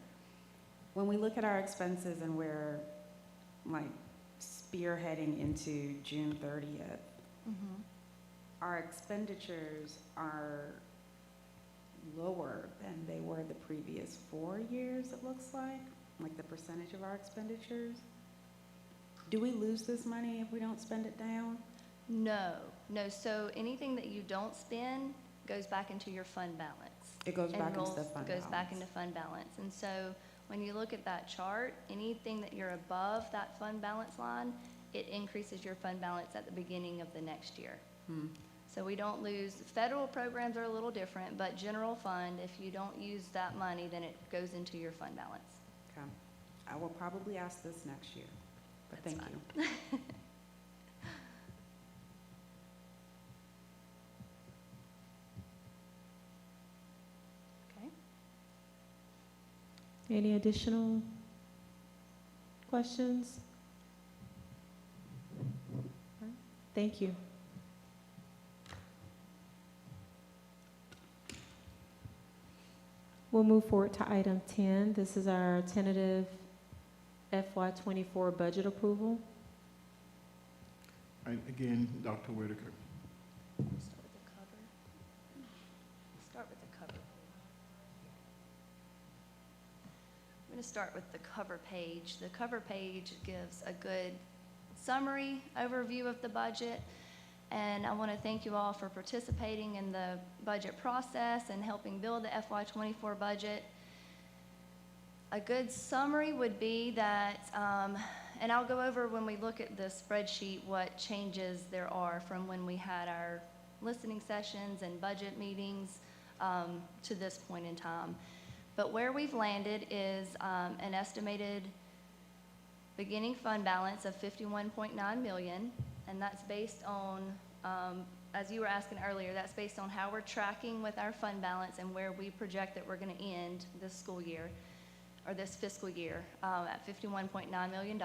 Speaker 9: When we look at our expenses and we're like spearheading into June 30th,
Speaker 11: Mm-hmm.
Speaker 9: our expenditures are lower than they were the previous 4 years, it looks like the percentage of our expenditures. Do we lose this money if we don't spend it down?
Speaker 11: No. So anything that you don't spend goes back into your fund balance.
Speaker 9: It goes
Speaker 11: And
Speaker 9: back into
Speaker 11: rolls-
Speaker 9: the fund
Speaker 11: goes back
Speaker 9: balance.
Speaker 11: into fund balance. And so when you look at that chart, anything that you're above that fund balance line, it increases your fund balance at the beginning of the next year. So we don't lose. Federal programs are a little different, but general fund, if you don't use that money, then it goes into your fund balance.
Speaker 9: Okay. I will probably ask this next year, but
Speaker 11: That's
Speaker 9: thank
Speaker 11: fine.
Speaker 9: you.
Speaker 11: Okay.
Speaker 3: Any additional questions? Thank you. We'll move forward to item 10. This is our tentative FY24 budget approval.
Speaker 1: And again, Dr. Whitaker.
Speaker 11: Start with the cover. Start with the cover. I'm going to start with the cover page. The cover page gives a good summary overview of the budget. And I want to thank you all for participating in the budget process and helping build the FY24 budget. A good summary would be that, and I'll go over when we look at the spreadsheet what changes there are from when we had our listening sessions and budget meetings to this point in time. But where we've landed is an estimated beginning fund balance of $51.9 million, and that's based on, as you were asking earlier, that's based on how we're tracking with our fund balance and where we project that we're going to end this school year, or this fiscal year, at $51.9 million,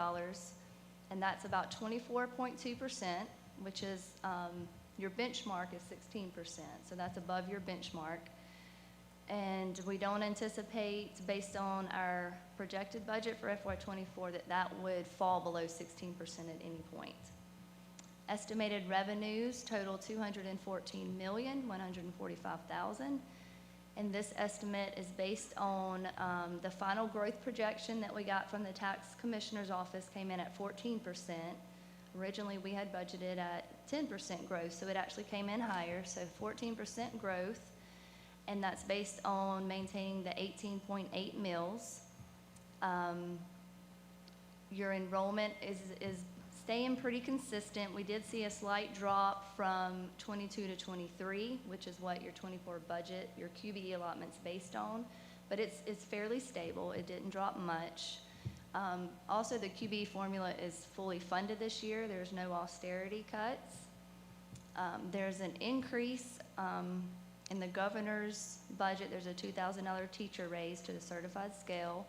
Speaker 11: and that's about 24.2%, which is, your benchmark is 16%, so that's above your benchmark. And we don't anticipate, based on our projected budget for FY24, that that would fall below 16% at any point. Estimated revenues total $214,145,000. And this estimate is based on the final growth projection that we got from the tax commissioner's office came in at 14%. Originally, we had budgeted at 10% growth, so it actually came in higher, so 14% growth. And that's based on maintaining the 18.8 mills. Your enrollment is staying pretty consistent. We did see a slight drop from 22 to 23, which is what your 24 budget, your QBE allotment's based on, but it's fairly stable. It didn't drop much. Also, the QBE formula is fully funded this year. There's no austerity cuts. There's an increase in the governor's budget. There's a $2,000 teacher raise to the certified scale.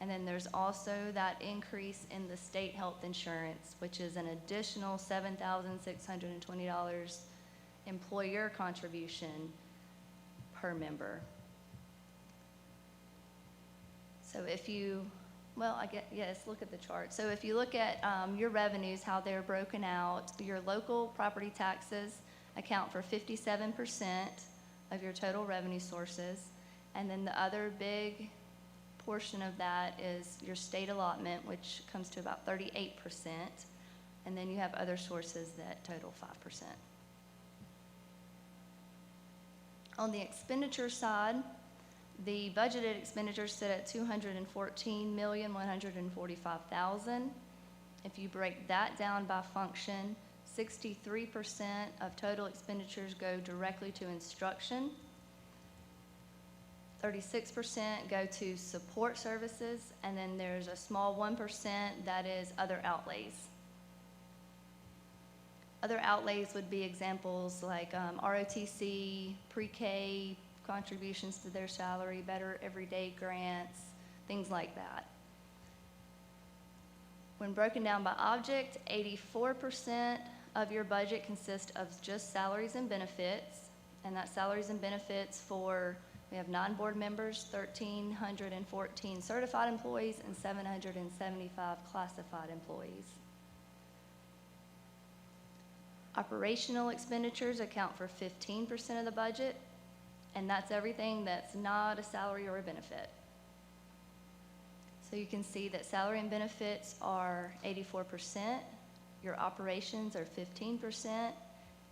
Speaker 11: And then there's also that increase in the state health insurance, which is an additional $7,620 employer contribution per member. So if you, let's look at the chart. So if you look at your revenues, how they're broken out, your local property taxes account for 57% of your total revenue sources. And then the other big portion of that is your state allotment, which comes to about 38%. And then you have other sources that total 5%. On the expenditure side, the budgeted expenditures sit at $214,145,000. If you break that down by function, 63% of total expenditures go directly to instruction. 36% go to support services, and then there's a small 1% that is other outlays. Other outlays would be examples like ROTC, pre-K, contributions to their salary, Better Everyday grants, things like that. When broken down by object, 84% of your budget consists of just salaries and benefits, and that's salaries and benefits for, we have non-board members, 1,314 certified employees, and 775 classified employees. Operational expenditures account for 15% of the budget, and that's everything that's not a salary or a benefit. So you can see that salary and benefits are 84%, your operations are 15%,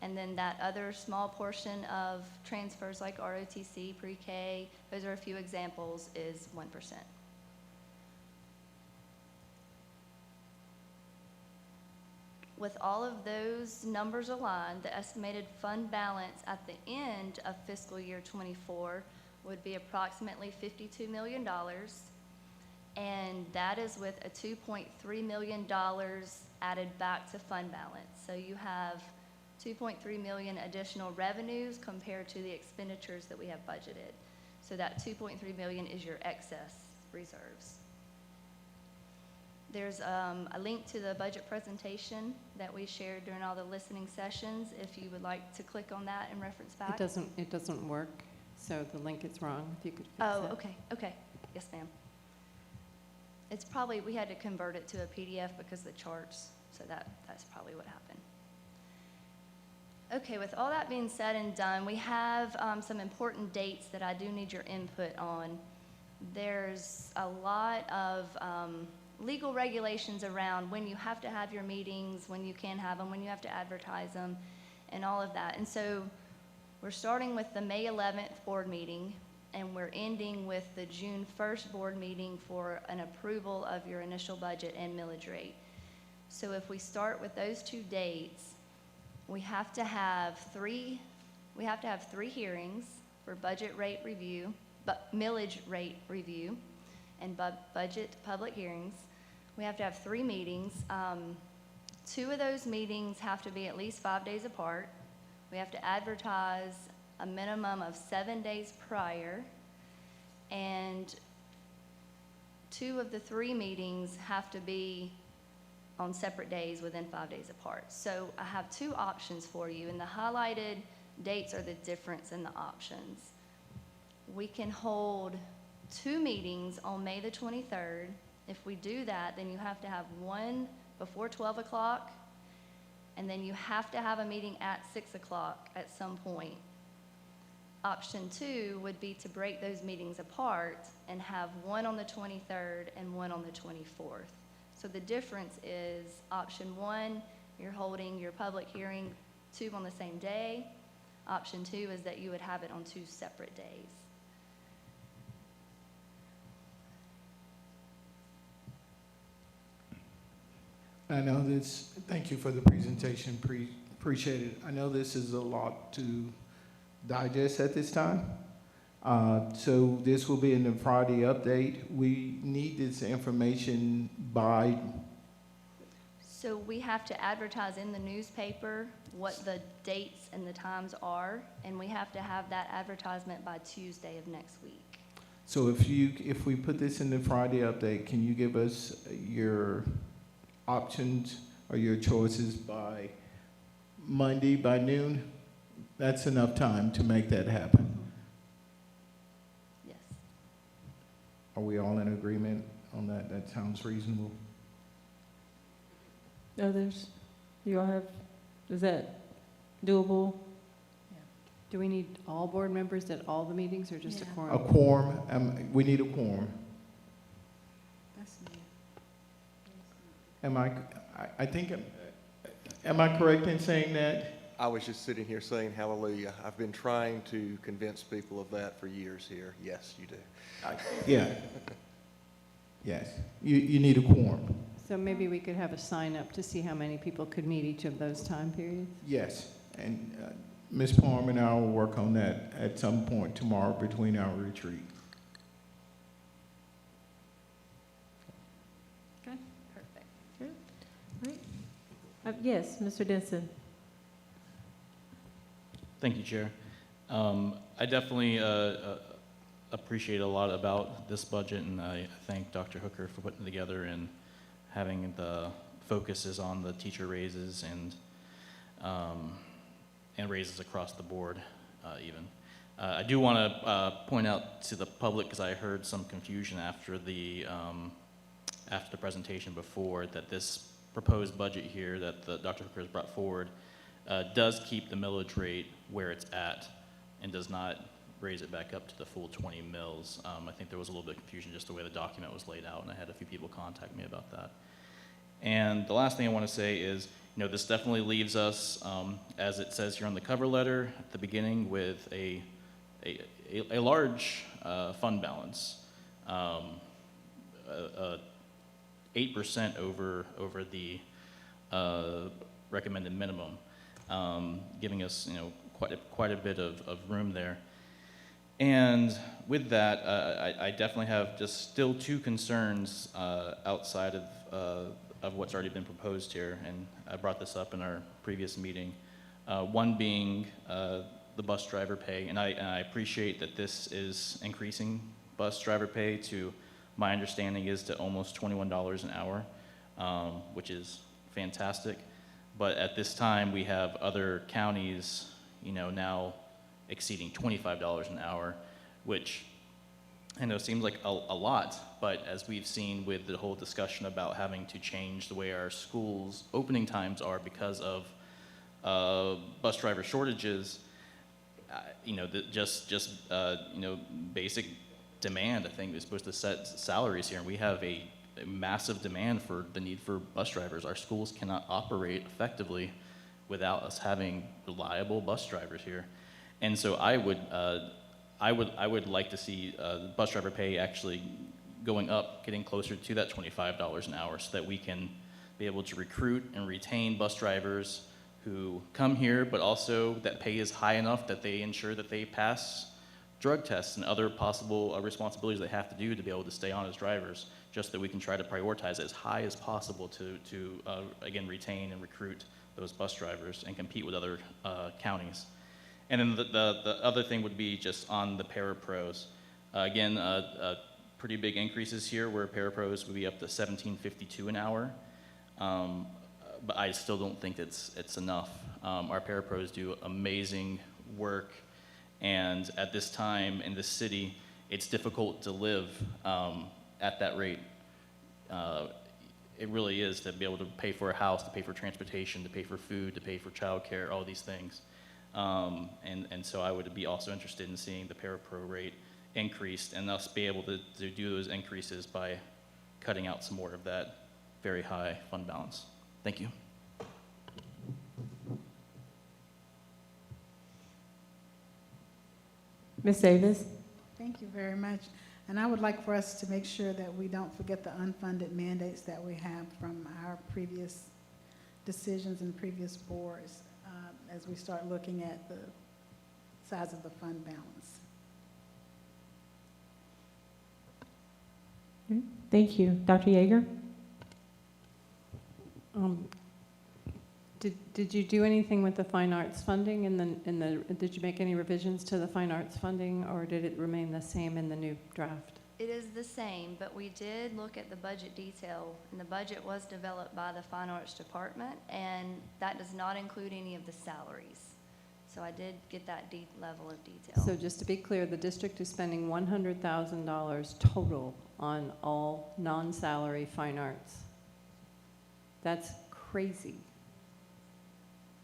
Speaker 11: and then that other small portion of transfers like ROTC, pre-K, those are a few examples, is 1%. With all of those numbers aligned, the estimated fund balance at the end of fiscal year 24 would be approximately $52 million, and that is with a $2.3 million added back to fund balance. So you have $2.3 million additional revenues compared to the expenditures that we have budgeted. So that $2.3 million is your excess reserves. There's a link to the budget presentation that we shared during all the listening sessions, if you would like to click on that and reference back.
Speaker 7: It doesn't work, so the link is wrong, if you could fix
Speaker 11: Oh,
Speaker 7: that.
Speaker 11: okay, yes, ma'am. It's probably, we had to convert it to a PDF because of the charts, so that's probably what happened. Okay, with all that being said and done, we have some important dates that I do need your input on. There's a lot of legal regulations around when you have to have your meetings, when you can have them, when you have to advertise them, and all of that. And so we're starting with the May 11th board meeting, and we're ending with the June 1st board meeting for an approval of your initial budget and millage rate. So if we start with those 2 dates, we have to have three hearings for budget rate review, millage rate review, and budget public hearings. We have to have 3 meetings. 2 of those meetings have to be at least 5 days apart. We have to advertise a minimum of 7 days prior, and 2 of the 3 meetings have to be on separate days within 5 days apart. So I have 2 options for you, and the highlighted dates are the difference in the options. We can hold 2 meetings on May the 23rd. If we do that, then you have to have one before 12 o'clock, and then you have to have a meeting at 6 o'clock at some point. Option 2 would be to break those meetings apart and have one on the 23rd and one on the 24th. So the difference is option 1, you're holding your public hearing 2 on the same day. Option 2 is that you would have it on 2 separate days.
Speaker 1: I know this, thank you for the presentation, appreciate it. I know this is a lot to digest at this time. So this will be in the Friday update. We need this information by,
Speaker 11: So we have to advertise in the newspaper what the dates and the times are, and we have to have that advertisement by Tuesday of next week.
Speaker 1: so if we put this in the Friday update, can you give us your options or your choices by Monday by noon? That's enough time to make that happen.
Speaker 11: Yes.
Speaker 1: Are we all in agreement on that? That sounds reasonable.
Speaker 3: Others? You all have, is that doable?
Speaker 7: Do we need all board members at all the meetings or just a
Speaker 11: Yeah.
Speaker 7: quorum?
Speaker 1: A quorum, we need a quorum.
Speaker 8: That's me.
Speaker 1: I think, am I correct in saying that?
Speaker 6: I was just sitting here saying hallelujah. I've been trying to convince people of that for years here. Yes, you do.
Speaker 1: Yeah. Yes, you need a quorum.
Speaker 7: So maybe we could have a sign up to see how many people could meet each of those time periods?
Speaker 1: Yes, and Ms. Palmer and I will work on that at some point tomorrow between our retreat.
Speaker 11: Perfect.
Speaker 3: Yes, Mr. Denson.
Speaker 10: Thank you, Chair. I definitely appreciate a lot about this budget, and I thank Dr. Hooker for putting it together and having the focuses on the teacher raises and raises across the board even. I do want to point out to the public, because I heard some confusion after the presentation before, that this proposed budget here that Dr. Hooker has brought forward does keep the millage rate where it's at and does not raise it back up to the full 20 mils. I think there was a little bit of confusion just the way the document was laid out, and I had a few people contact me about that. And the last thing I want to say is, this definitely leaves us, as it says here on the cover letter at the beginning, with a large fund balance, 8% over the recommended minimum, giving us quite a bit of room there. And with that, I definitely have just still 2 concerns outside of what's already been proposed here, and I brought this up in our previous meeting. One being the bus driver pay, and I appreciate that this is increasing bus driver pay to, my understanding is, to almost $21 an hour, which is fantastic. But at this time, we have other counties, now exceeding $25 an hour, which I know seems like a lot, but as we've seen with the whole discussion about having to change the way our schools' opening times are because of bus driver shortages, basic demand, I think, is supposed to set salaries here, and we have a massive demand for the need for bus drivers. Our schools cannot operate effectively without us having reliable bus drivers here. And so I would I would like to see bus driver pay actually going up, getting closer to that $25 an hour, so that we can be able to recruit and retain bus drivers who come here, but also that pay is high enough that they ensure that they pass drug tests and other possible responsibilities they have to do to be able to stay on as drivers, just that we can try to prioritize as high as possible to again, retain and recruit those bus drivers and compete with other counties. And then the other thing would be just on the parapros. Again, pretty big increases here where parapros would be up to $17.52 an hour. But I still don't think it's enough. Our parapros do amazing work, and at this time in this city, it's difficult to live at that rate. It really is, to be able to pay for a house, to pay for transportation, to pay for food, to pay for childcare, all these things. And so I would be also interested in seeing the parapro rate increased, and us be able to do those increases by cutting out some more of that very high fund balance. Thank you.
Speaker 3: Ms. Davis?
Speaker 8: Thank you very much. And I would like for us to make sure that we don't forget the unfunded mandates that we have from our previous decisions and previous boards as we start looking at the size of the fund balance.
Speaker 3: Thank you. Dr. Yeager?
Speaker 7: Did you do anything with the fine arts funding did you make any revisions to the fine arts funding, or did it remain the same in the new draft?
Speaker 11: It is the same, but we did look at the budget detail, and the budget was developed by the Fine Arts Department, and that does not include any of the salaries. So I did get that deep level of detail.
Speaker 7: So just to be clear, the district is spending $100,000 total on all non-salary fine arts. That's crazy.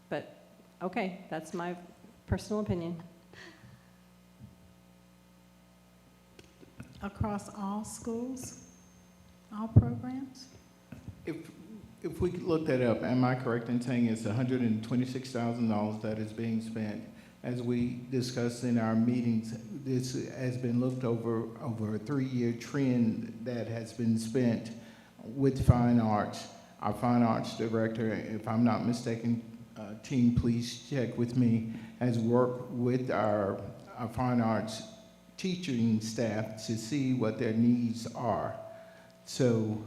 Speaker 7: But, okay, that's my personal opinion.
Speaker 8: Across all schools, all programs?
Speaker 1: If we could look that up, am I correct in saying it's $126,000 that is being spent? As we discussed in our meetings, this has been looked over a 3-year trend that has been spent with fine arts. Our fine arts director, if I'm not mistaken, team, please check with me, has worked with our fine arts teaching staff to see what their needs are. So,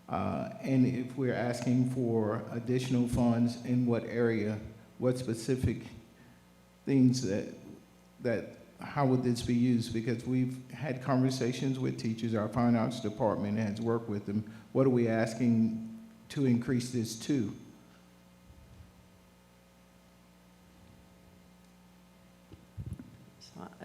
Speaker 1: and if we're asking for additional funds, in what area, what specific things how would this be used? Because we've had conversations with teachers, our fine arts department has worked with them. What are we asking to increase this to?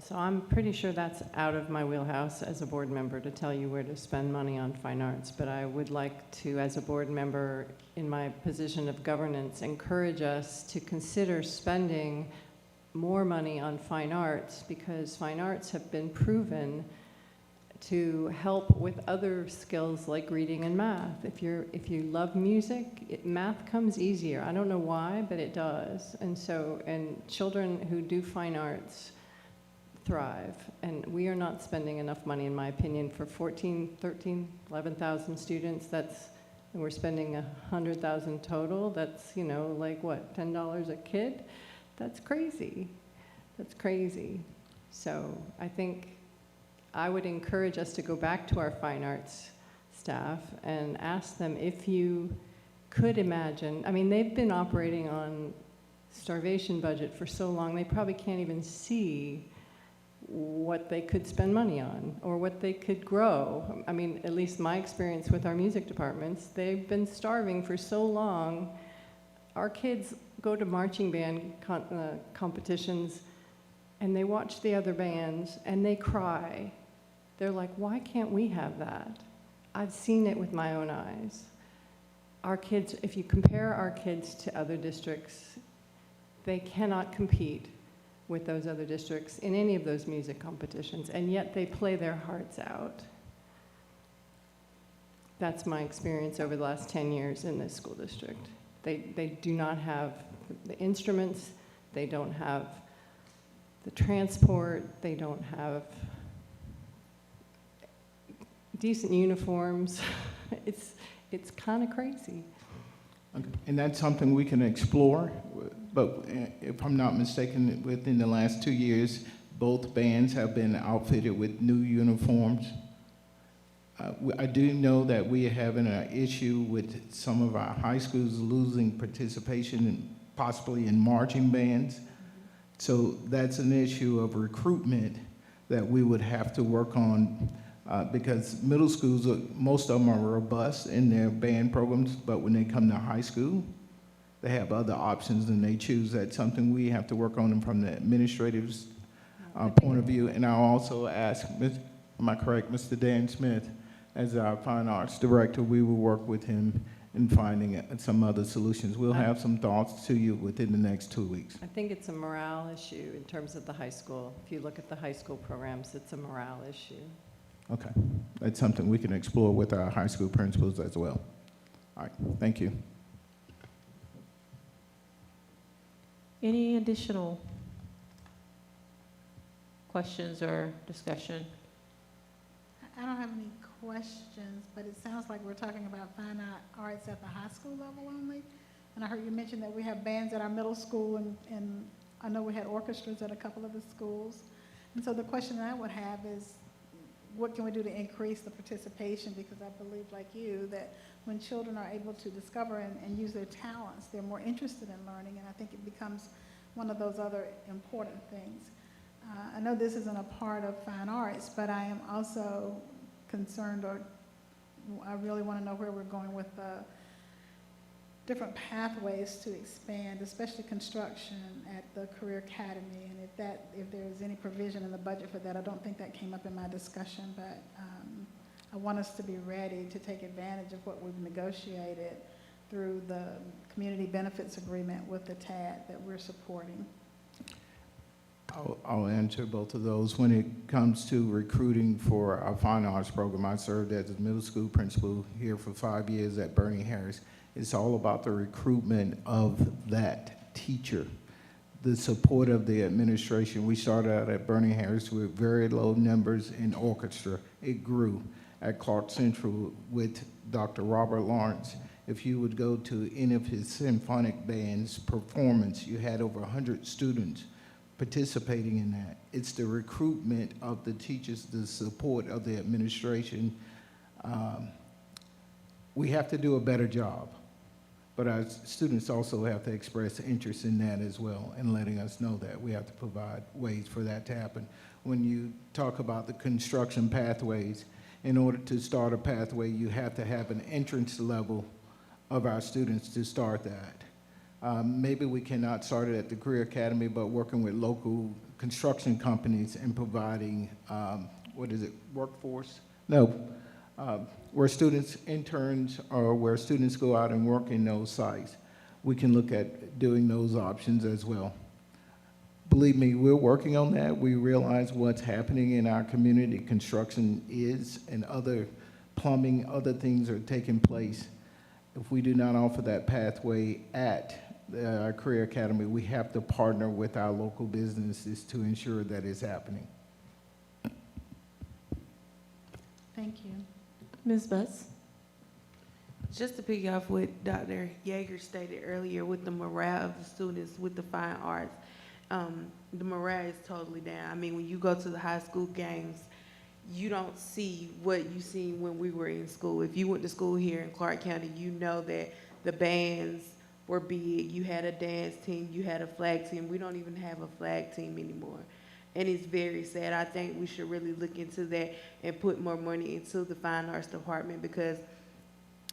Speaker 7: So I'm pretty sure that's out of my wheelhouse as a board member to tell you where to spend money on fine arts, but I would like to, as a board member in my position of governance, encourage us to consider spending more money on fine arts, because fine arts have been proven to help with other skills like reading and math. If you love music, math comes easier. I don't know why, but it does. And children who do fine arts thrive, and we are not spending enough money, in my opinion, for 11,000 students. And we're spending 100,000 total. That's, like what, $10 a kid? That's crazy. That's crazy. So I think I would encourage us to go back to our fine arts staff and ask them if you could imagine. I mean, they've been operating on starvation budget for so long, they probably can't even see what they could spend money on or what they could grow. I mean, at least my experience with our music departments, they've been starving for so long. Our kids go to marching band competitions and they watch the other bands and they cry. They're like, why can't we have that? I've seen it with my own eyes. Our kids, if you compare our kids to other districts, they cannot compete with those other districts in any of those music competitions, and yet they play their hearts out. That's my experience over the last 10 years in this school district. They do not have the instruments, they don't have the transport, they don't have decent uniforms. It's kind of crazy.
Speaker 1: Okay. And that's something we can explore, but if I'm not mistaken, within the last 2 years, both bands have been outfitted with new uniforms. I do know that we are having an issue with some of our high schools losing participation in, possibly in marching bands. So that's an issue of recruitment that we would have to work on because middle schools, most of them are robust in their band programs, but when they come to high school, they have other options and they choose. That's something we have to work on from the administrative's point of view. And I'll also ask, am I correct, Mr. Dan Smith, as our fine arts director, we will work with him in finding some other solutions. We'll have some thoughts to you within the next 2 weeks.
Speaker 7: I think it's a morale issue in terms of the high school. If you look at the high school programs, it's a morale issue.
Speaker 1: Okay, that's something we can explore with our high school principals as well. All right, thank you.
Speaker 3: Any additional questions or discussion?
Speaker 8: I don't have any questions, but it sounds like we're talking about fine arts at the high school level only. And I heard you mention that we have bands at our middle school, and I know we had orchestras at a couple of the schools. And so the question I would have is, what can we do to increase the participation? Because I believe, like you, that when children are able to discover and use their talents, they're more interested in learning, and I think it becomes one of those other important things. I know this isn't a part of fine arts, but I am also concerned, or I really want to know where we're going with different pathways to expand, especially construction at the Career Academy, and if there's any provision in the budget for that. I don't think that came up in my discussion, but I want us to be ready to take advantage of what we've negotiated through the community benefits agreement with the TAD that we're supporting.
Speaker 1: I'll answer both of those. When it comes to recruiting for our fine arts program, I served as a middle school principal here for 5 years at Bernie Harris. It's all about the recruitment of that teacher, the support of the administration. We started out at Bernie Harris with very low numbers in orchestra. It grew. At Clark Central with Dr. Robert Lawrence, if you would go to any of his symphonic band's performance, you had over 100 students participating in that. It's the recruitment of the teachers, the support of the administration. We have to do a better job, but our students also have to express interest in that as well and letting us know that. We have to provide ways for that to happen. When you talk about the construction pathways, in order to start a pathway, you have to have an entrance level of our students to start that. Maybe we cannot start it at the Career Academy, but working with local construction companies and providing, workforce? No, where students, interns, or where students go out and work in those sites. We can look at doing those options as well. Believe me, we're working on that. We realize what's happening in our community. Construction is, and other plumbing, other things are taking place. If we do not offer that pathway at our Career Academy, we have to partner with our local businesses to ensure that it's happening.
Speaker 8: Thank you.
Speaker 3: Ms. Butts?
Speaker 12: Just to piggy off what Dr. Yeager stated earlier with the morale of the students with the fine arts, the morale is totally down. I mean, when you go to the high school games, you don't see what you seen when we were in school. If you went to school here in Clark County, you know that the bands were big. You had a dance team, you had a flag team. We don't even have a flag team anymore. And it's very sad. I think we should really look into that and put more money into the fine arts department, because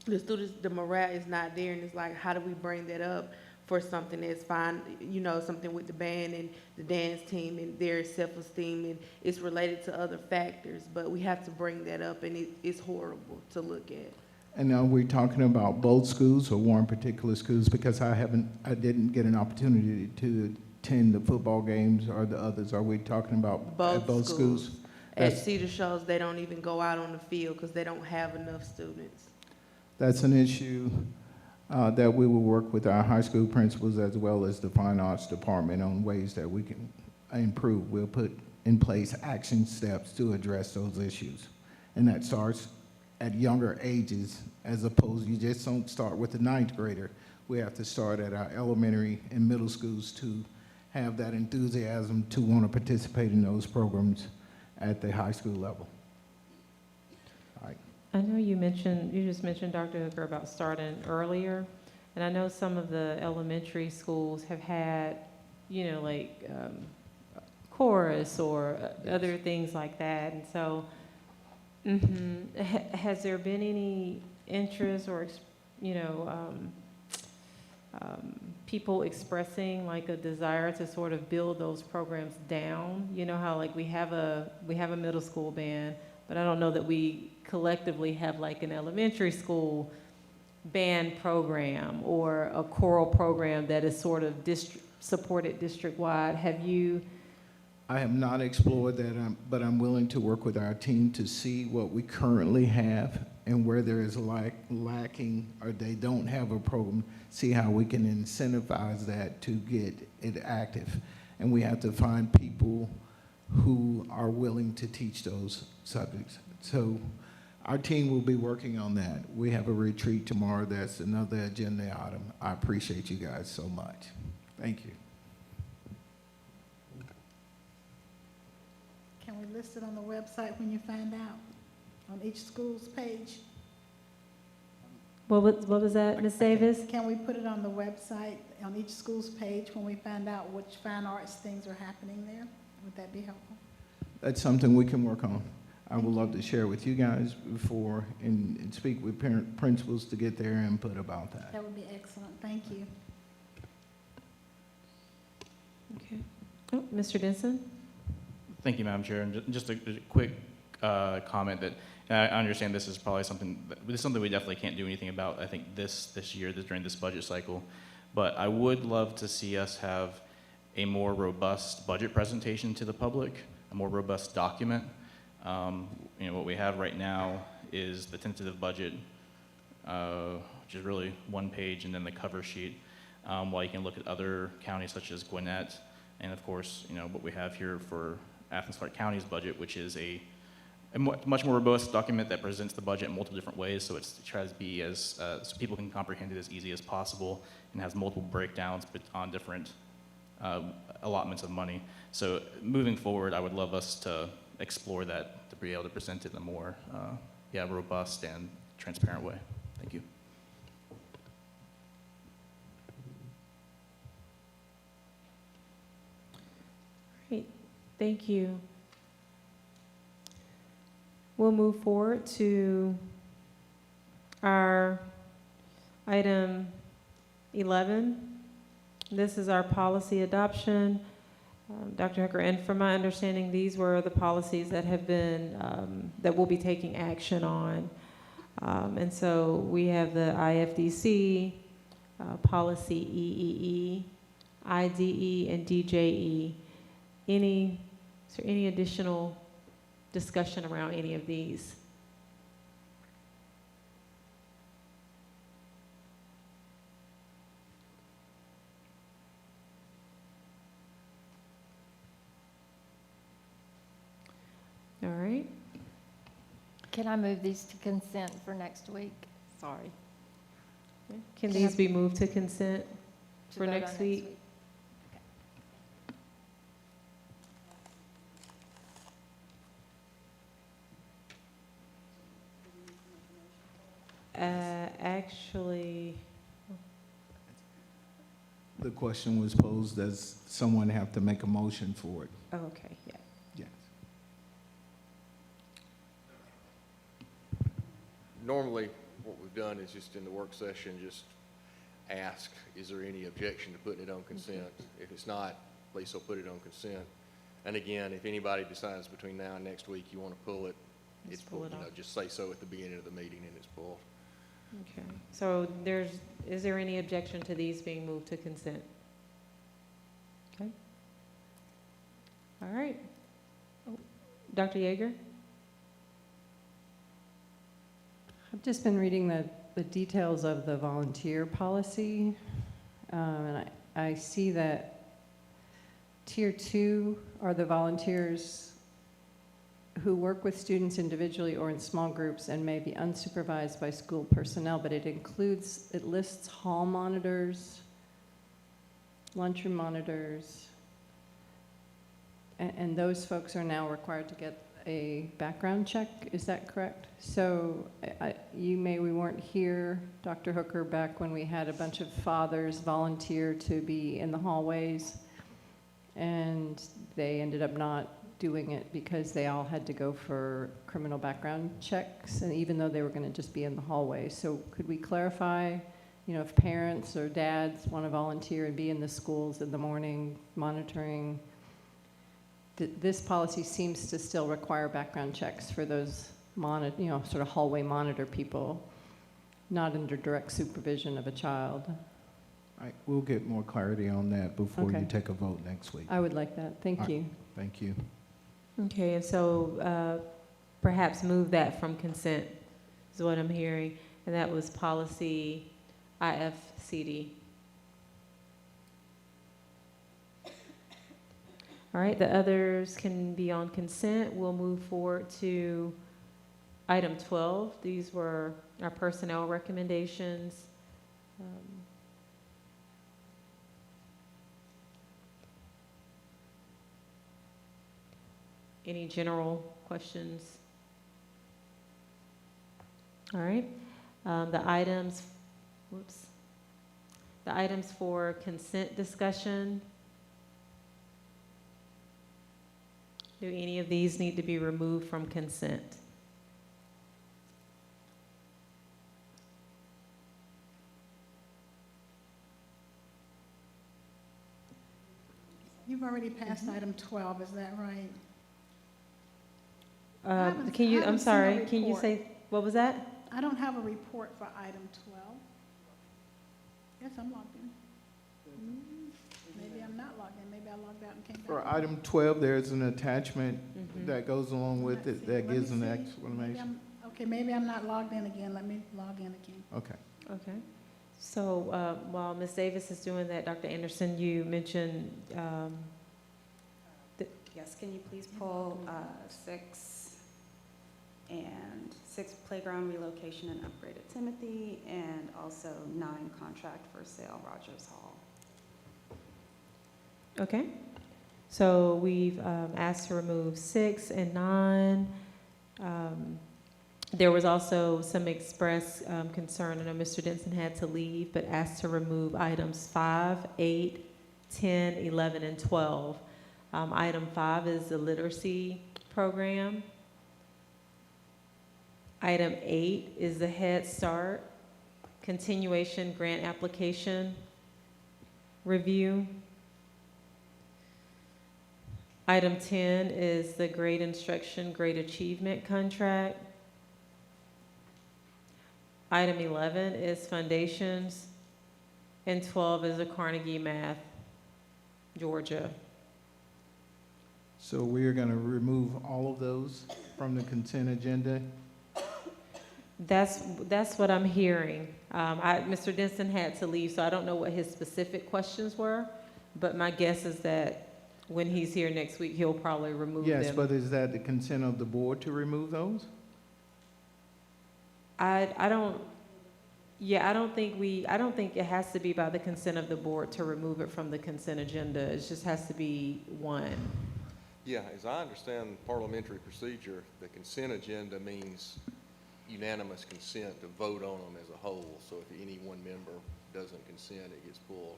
Speaker 12: the students, the morale is not there, and it's like, how do we bring that up for something that's fine, you know, something with the band and the dance team and their self-esteem, and it's related to other factors, but we have to bring that up, and it's horrible to look at.
Speaker 1: And are we talking about both schools or one particular schools? Because I didn't get an opportunity to attend the football games or the others. Are we talking about both schools?
Speaker 12: At Cedar Shows, they don't even go out on the field because they don't have enough students.
Speaker 1: That's an issue that we will work with our high school principals as well as the fine arts department on ways that we can improve. We'll put in place action steps to address those issues. And that starts at younger ages, as opposed, you just don't start with the 9th grader. We have to start at our elementary and middle schools to have that enthusiasm to want to participate in those programs at the high school level. All right.
Speaker 3: I know you just mentioned, Dr. Hooker, about starting earlier, and I know some of the elementary schools have had, you know, like chorus or other things like that, and so, has there been any interest or, you know, people expressing like a desire to sort of build those programs down? You know how like we have a middle school band, but I don't know that we collectively have like an elementary school band program or a choral program that is sort of supported district-wide. Have you?
Speaker 1: I have not explored that, but I'm willing to work with our team to see what we currently have and where there is lacking or they don't have a program, see how we can incentivize that to get it active. And we have to find people who are willing to teach those subjects. So our team will be working on that. We have a retreat tomorrow. That's another agenda item. I appreciate you guys so much. Thank you.
Speaker 8: Can we list it on the website when you find out, on each school's page?
Speaker 3: What was that, Ms. Davis?
Speaker 8: Can we put it on the website, on each school's page, when we find out which fine arts things are happening there? Would that be helpful?
Speaker 1: That's something we can work on. I would love to share with you guys before and speak with parent principals to get their input about that.
Speaker 8: That would be excellent. Thank you.
Speaker 3: Okay. Oh, Mr. Denson?
Speaker 10: Thank you, Madam Chair. And just a quick comment that I understand this is probably something we definitely can't do anything about, I think, this year, during this budget cycle. But I would love to see us have a more robust budget presentation to the public, a more robust document. You know, what we have right now is the tentative budget, which is really one page, and then the cover sheet. While you can look at other counties such as Gwinnett, and of course, you know, what we have here for Athens-Clarke County's budget, which is a much more robust document that presents the budget in multiple different ways, so it tries to be as, so people can comprehend it as easy as possible, and has multiple breakdowns on different allotments of money. So moving forward, I would love us to explore that, to be able to present it in a more robust and transparent way. Thank you.
Speaker 3: Great, thank you. We'll move forward to our item 11. This is our policy adoption. Dr. Hooker, and from my understanding, these were the policies that have been, that we'll be taking action on. And so we have the IFDC, policy EEE, IDE, and DJE. Is there any additional discussion around any of these? All right.
Speaker 11: Can I move these to consent for next week? Sorry.
Speaker 3: Can these be moved to consent
Speaker 11: To
Speaker 3: for
Speaker 11: vote on
Speaker 3: next week? Actually,
Speaker 1: The question was posed, does someone have to make a motion for it?
Speaker 3: oh, okay, yeah.
Speaker 1: Yes.
Speaker 6: Normally, what we've done is just in the work session, just ask, is there any objection to putting it on consent? If it's not, Lisa will put it on consent. And again, if anybody decides between now and next week you want to pull it, it's
Speaker 3: Just pull
Speaker 6: pulled.
Speaker 3: it
Speaker 6: You know,
Speaker 3: off.
Speaker 6: just say so at the beginning of the meeting and it's pulled.
Speaker 3: Okay, so is there any objection to these being moved to consent? Okay. All right. Oh, Dr. Yeager?
Speaker 7: I've just been reading the details of the volunteer policy, and I see that Tier 2 are the volunteers who work with students individually or in small groups and may be unsupervised by school personnel, but it lists hall monitors, lunchroom monitors, and those folks are now required to get a background check, is that correct? So we weren't here, Dr. Hooker, back when we had a bunch of fathers volunteer to be in the hallways, and they ended up not doing it because they all had to go for criminal background checks, and even though they were going to just be in the hallway. So could we clarify, if parents or dads want to volunteer and be in the schools in the morning monitoring, this policy seems to still require background checks for those sort of hallway monitor people, not under direct supervision of a child.
Speaker 1: We'll get more clarity on that before
Speaker 7: Okay.
Speaker 1: you take a vote next week.
Speaker 7: I would like that. Thank you.
Speaker 1: Thank you.
Speaker 3: Okay, and so perhaps move that from consent is what I'm hearing, and that was policy IFCD. All right, the others can be on consent. We'll move forward to item 12. These were our personnel recommendations. Any general questions? All right, the items for consent discussion. Do any of these need to be removed from consent?
Speaker 8: You've already passed item 12, is that right? I haven't
Speaker 3: Can you, I'm
Speaker 8: seen a
Speaker 3: sorry, can you
Speaker 8: report.
Speaker 3: say, what was that?
Speaker 8: I don't have a report for item 12. Yes, I'm logged in. Maybe I'm not logged in, maybe I logged out and came back.
Speaker 1: For item 12, there's an attachment
Speaker 3: Mhm.
Speaker 1: that goes along with it that gives an explanation.
Speaker 8: Okay, maybe I'm not logged in again, let me log in again.
Speaker 1: Okay.
Speaker 3: Okay. So while Ms. Davis is doing that, Dr. Anderson, you mentioned,
Speaker 9: Yes, can you please pull 6 playground relocation and upgrade at Timothy, and also 9 contract for sale Rogers Hall.
Speaker 3: okay. So we've asked to remove 6 and 9. There was also some express concern. I know Mr. Denson had to leave, but asked to remove items 5, 8, 10, 11, and 12. Item 5 is the literacy program. Item 8 is the Head Start continuation grant application review. Item 10 is the grade instruction, grade achievement contract. Item 11 is foundations, and 12 is the Carnegie Math, Georgia.
Speaker 1: So we are going to remove all of those from the consent agenda.
Speaker 3: That's what I'm hearing. Mr. Denson had to leave, so I don't know what his specific questions were, but my guess is that when he's here next week, he'll probably remove them.
Speaker 1: Yes, but is that the consent of the board to remove those?
Speaker 3: I don't think it has to be by the consent of the board to remove it from the consent agenda. It just has to be one.
Speaker 6: Yeah, as I understand parliamentary procedure, the consent agenda means unanimous consent to vote on them as a whole. So if any one member doesn't consent, it gets pulled.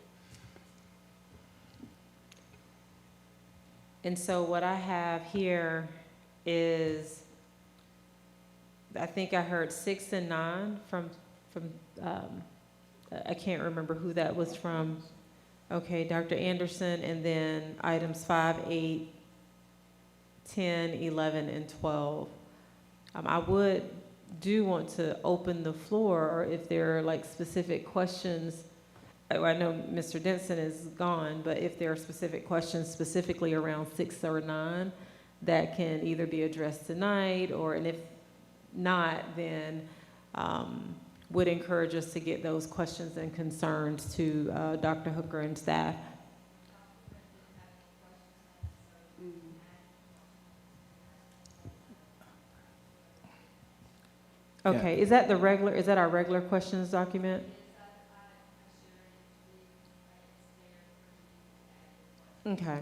Speaker 3: And so what I have here is, I think I heard 6 and 9 from I can't remember who that was from. Okay, Dr. Anderson, and then items 5, 8, 10, 11, and 12. I do want to open the floor, or if there are like specific questions. I know Mr. Denson is gone, but if there are specific questions specifically around 6 or 9 that can either be addressed tonight, and if not, then would encourage us to get those questions and concerns to Dr. Hooker and staff. Okay, is that our regular questions document? Okay.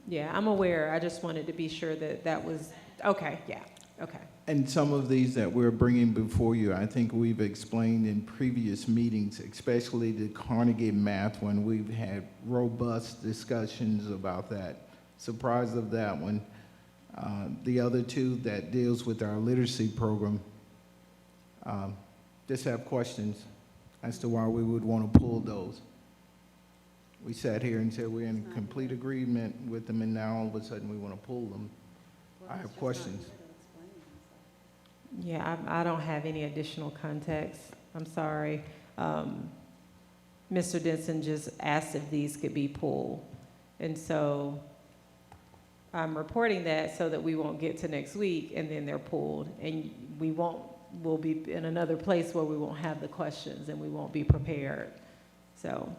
Speaker 3: Yeah, I'm aware. I just wanted to be sure that that was, okay, yeah, okay.
Speaker 1: And some of these that we're bringing before you, I think we've explained in previous meetings, especially the Carnegie math, when we've had robust discussions about that. Surprised of that one. The other two that deals with our literacy program, just have questions as to why we would want to pull those. We sat here and said we're in complete agreement with them, and now all of a sudden we want to pull them. I have questions.
Speaker 3: Yeah, I don't have any additional context. I'm sorry. Mr. Denson just asked if these could be pulled. And so I'm reporting that so that we won't get to next week and then they're pulled. And we'll be in another place where we won't have the questions and we won't be prepared. So.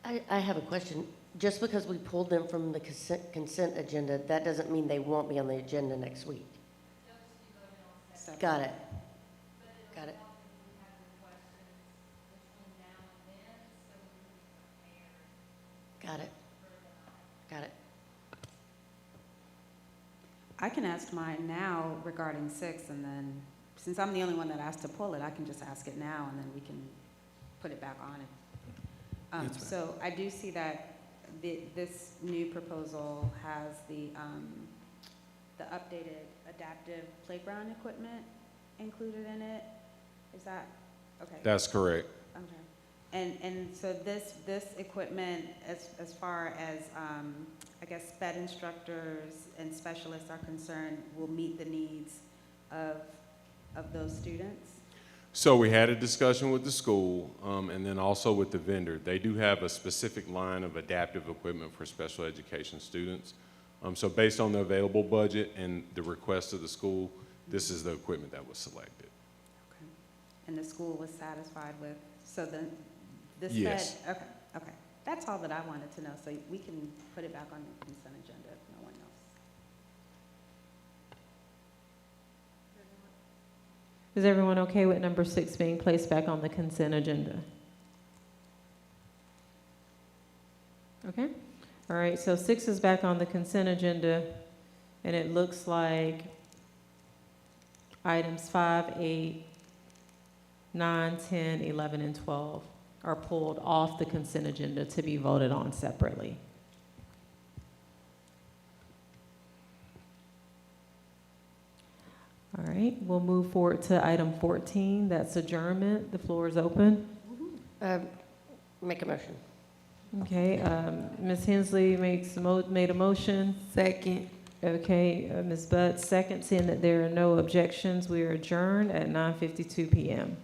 Speaker 13: I have a question. Just because we pulled them from the consent agenda, that doesn't mean they won't be on the agenda next week. Got it. Got it. Got it. Got it.
Speaker 9: I can ask mine now regarding 6, and then, since I'm the only one that asked to pull it, I can just ask it now, and then we can put it back on it. So I do see that this new proposal has the updated adaptive playground equipment included in it. Is that, okay?
Speaker 14: That's correct.
Speaker 9: Okay. And so this equipment, as far as, I guess, sped instructors and specialists are concerned, will meet the needs of those students?
Speaker 14: So we had a discussion with the school and then also with the vendor. They do have a specific line of adaptive equipment for special education students. So based on the available budget and the request of the school, this is the equipment that was selected.
Speaker 9: Okay. And the school was satisfied with, so then this
Speaker 14: Yes.
Speaker 9: okay, okay. That's all that I wanted to know, so we can put it back on the consent agenda if no one else.
Speaker 3: Is everyone okay with number 6 being placed back on the consent agenda? Okay. All right, so 6 is back on the consent agenda, and it looks like items 5, 8, 9, 10, 11, and 12 are pulled off the consent agenda to be voted on separately. All right, we'll move forward to item 14, that's adjournment. The floor is open.
Speaker 13: Make a motion.
Speaker 3: Okay, Ms. Hensley made a motion.
Speaker 12: Second.
Speaker 3: Okay, Ms. Butt, second, seeing that there are no objections, we are adjourned at 9:52 p.m.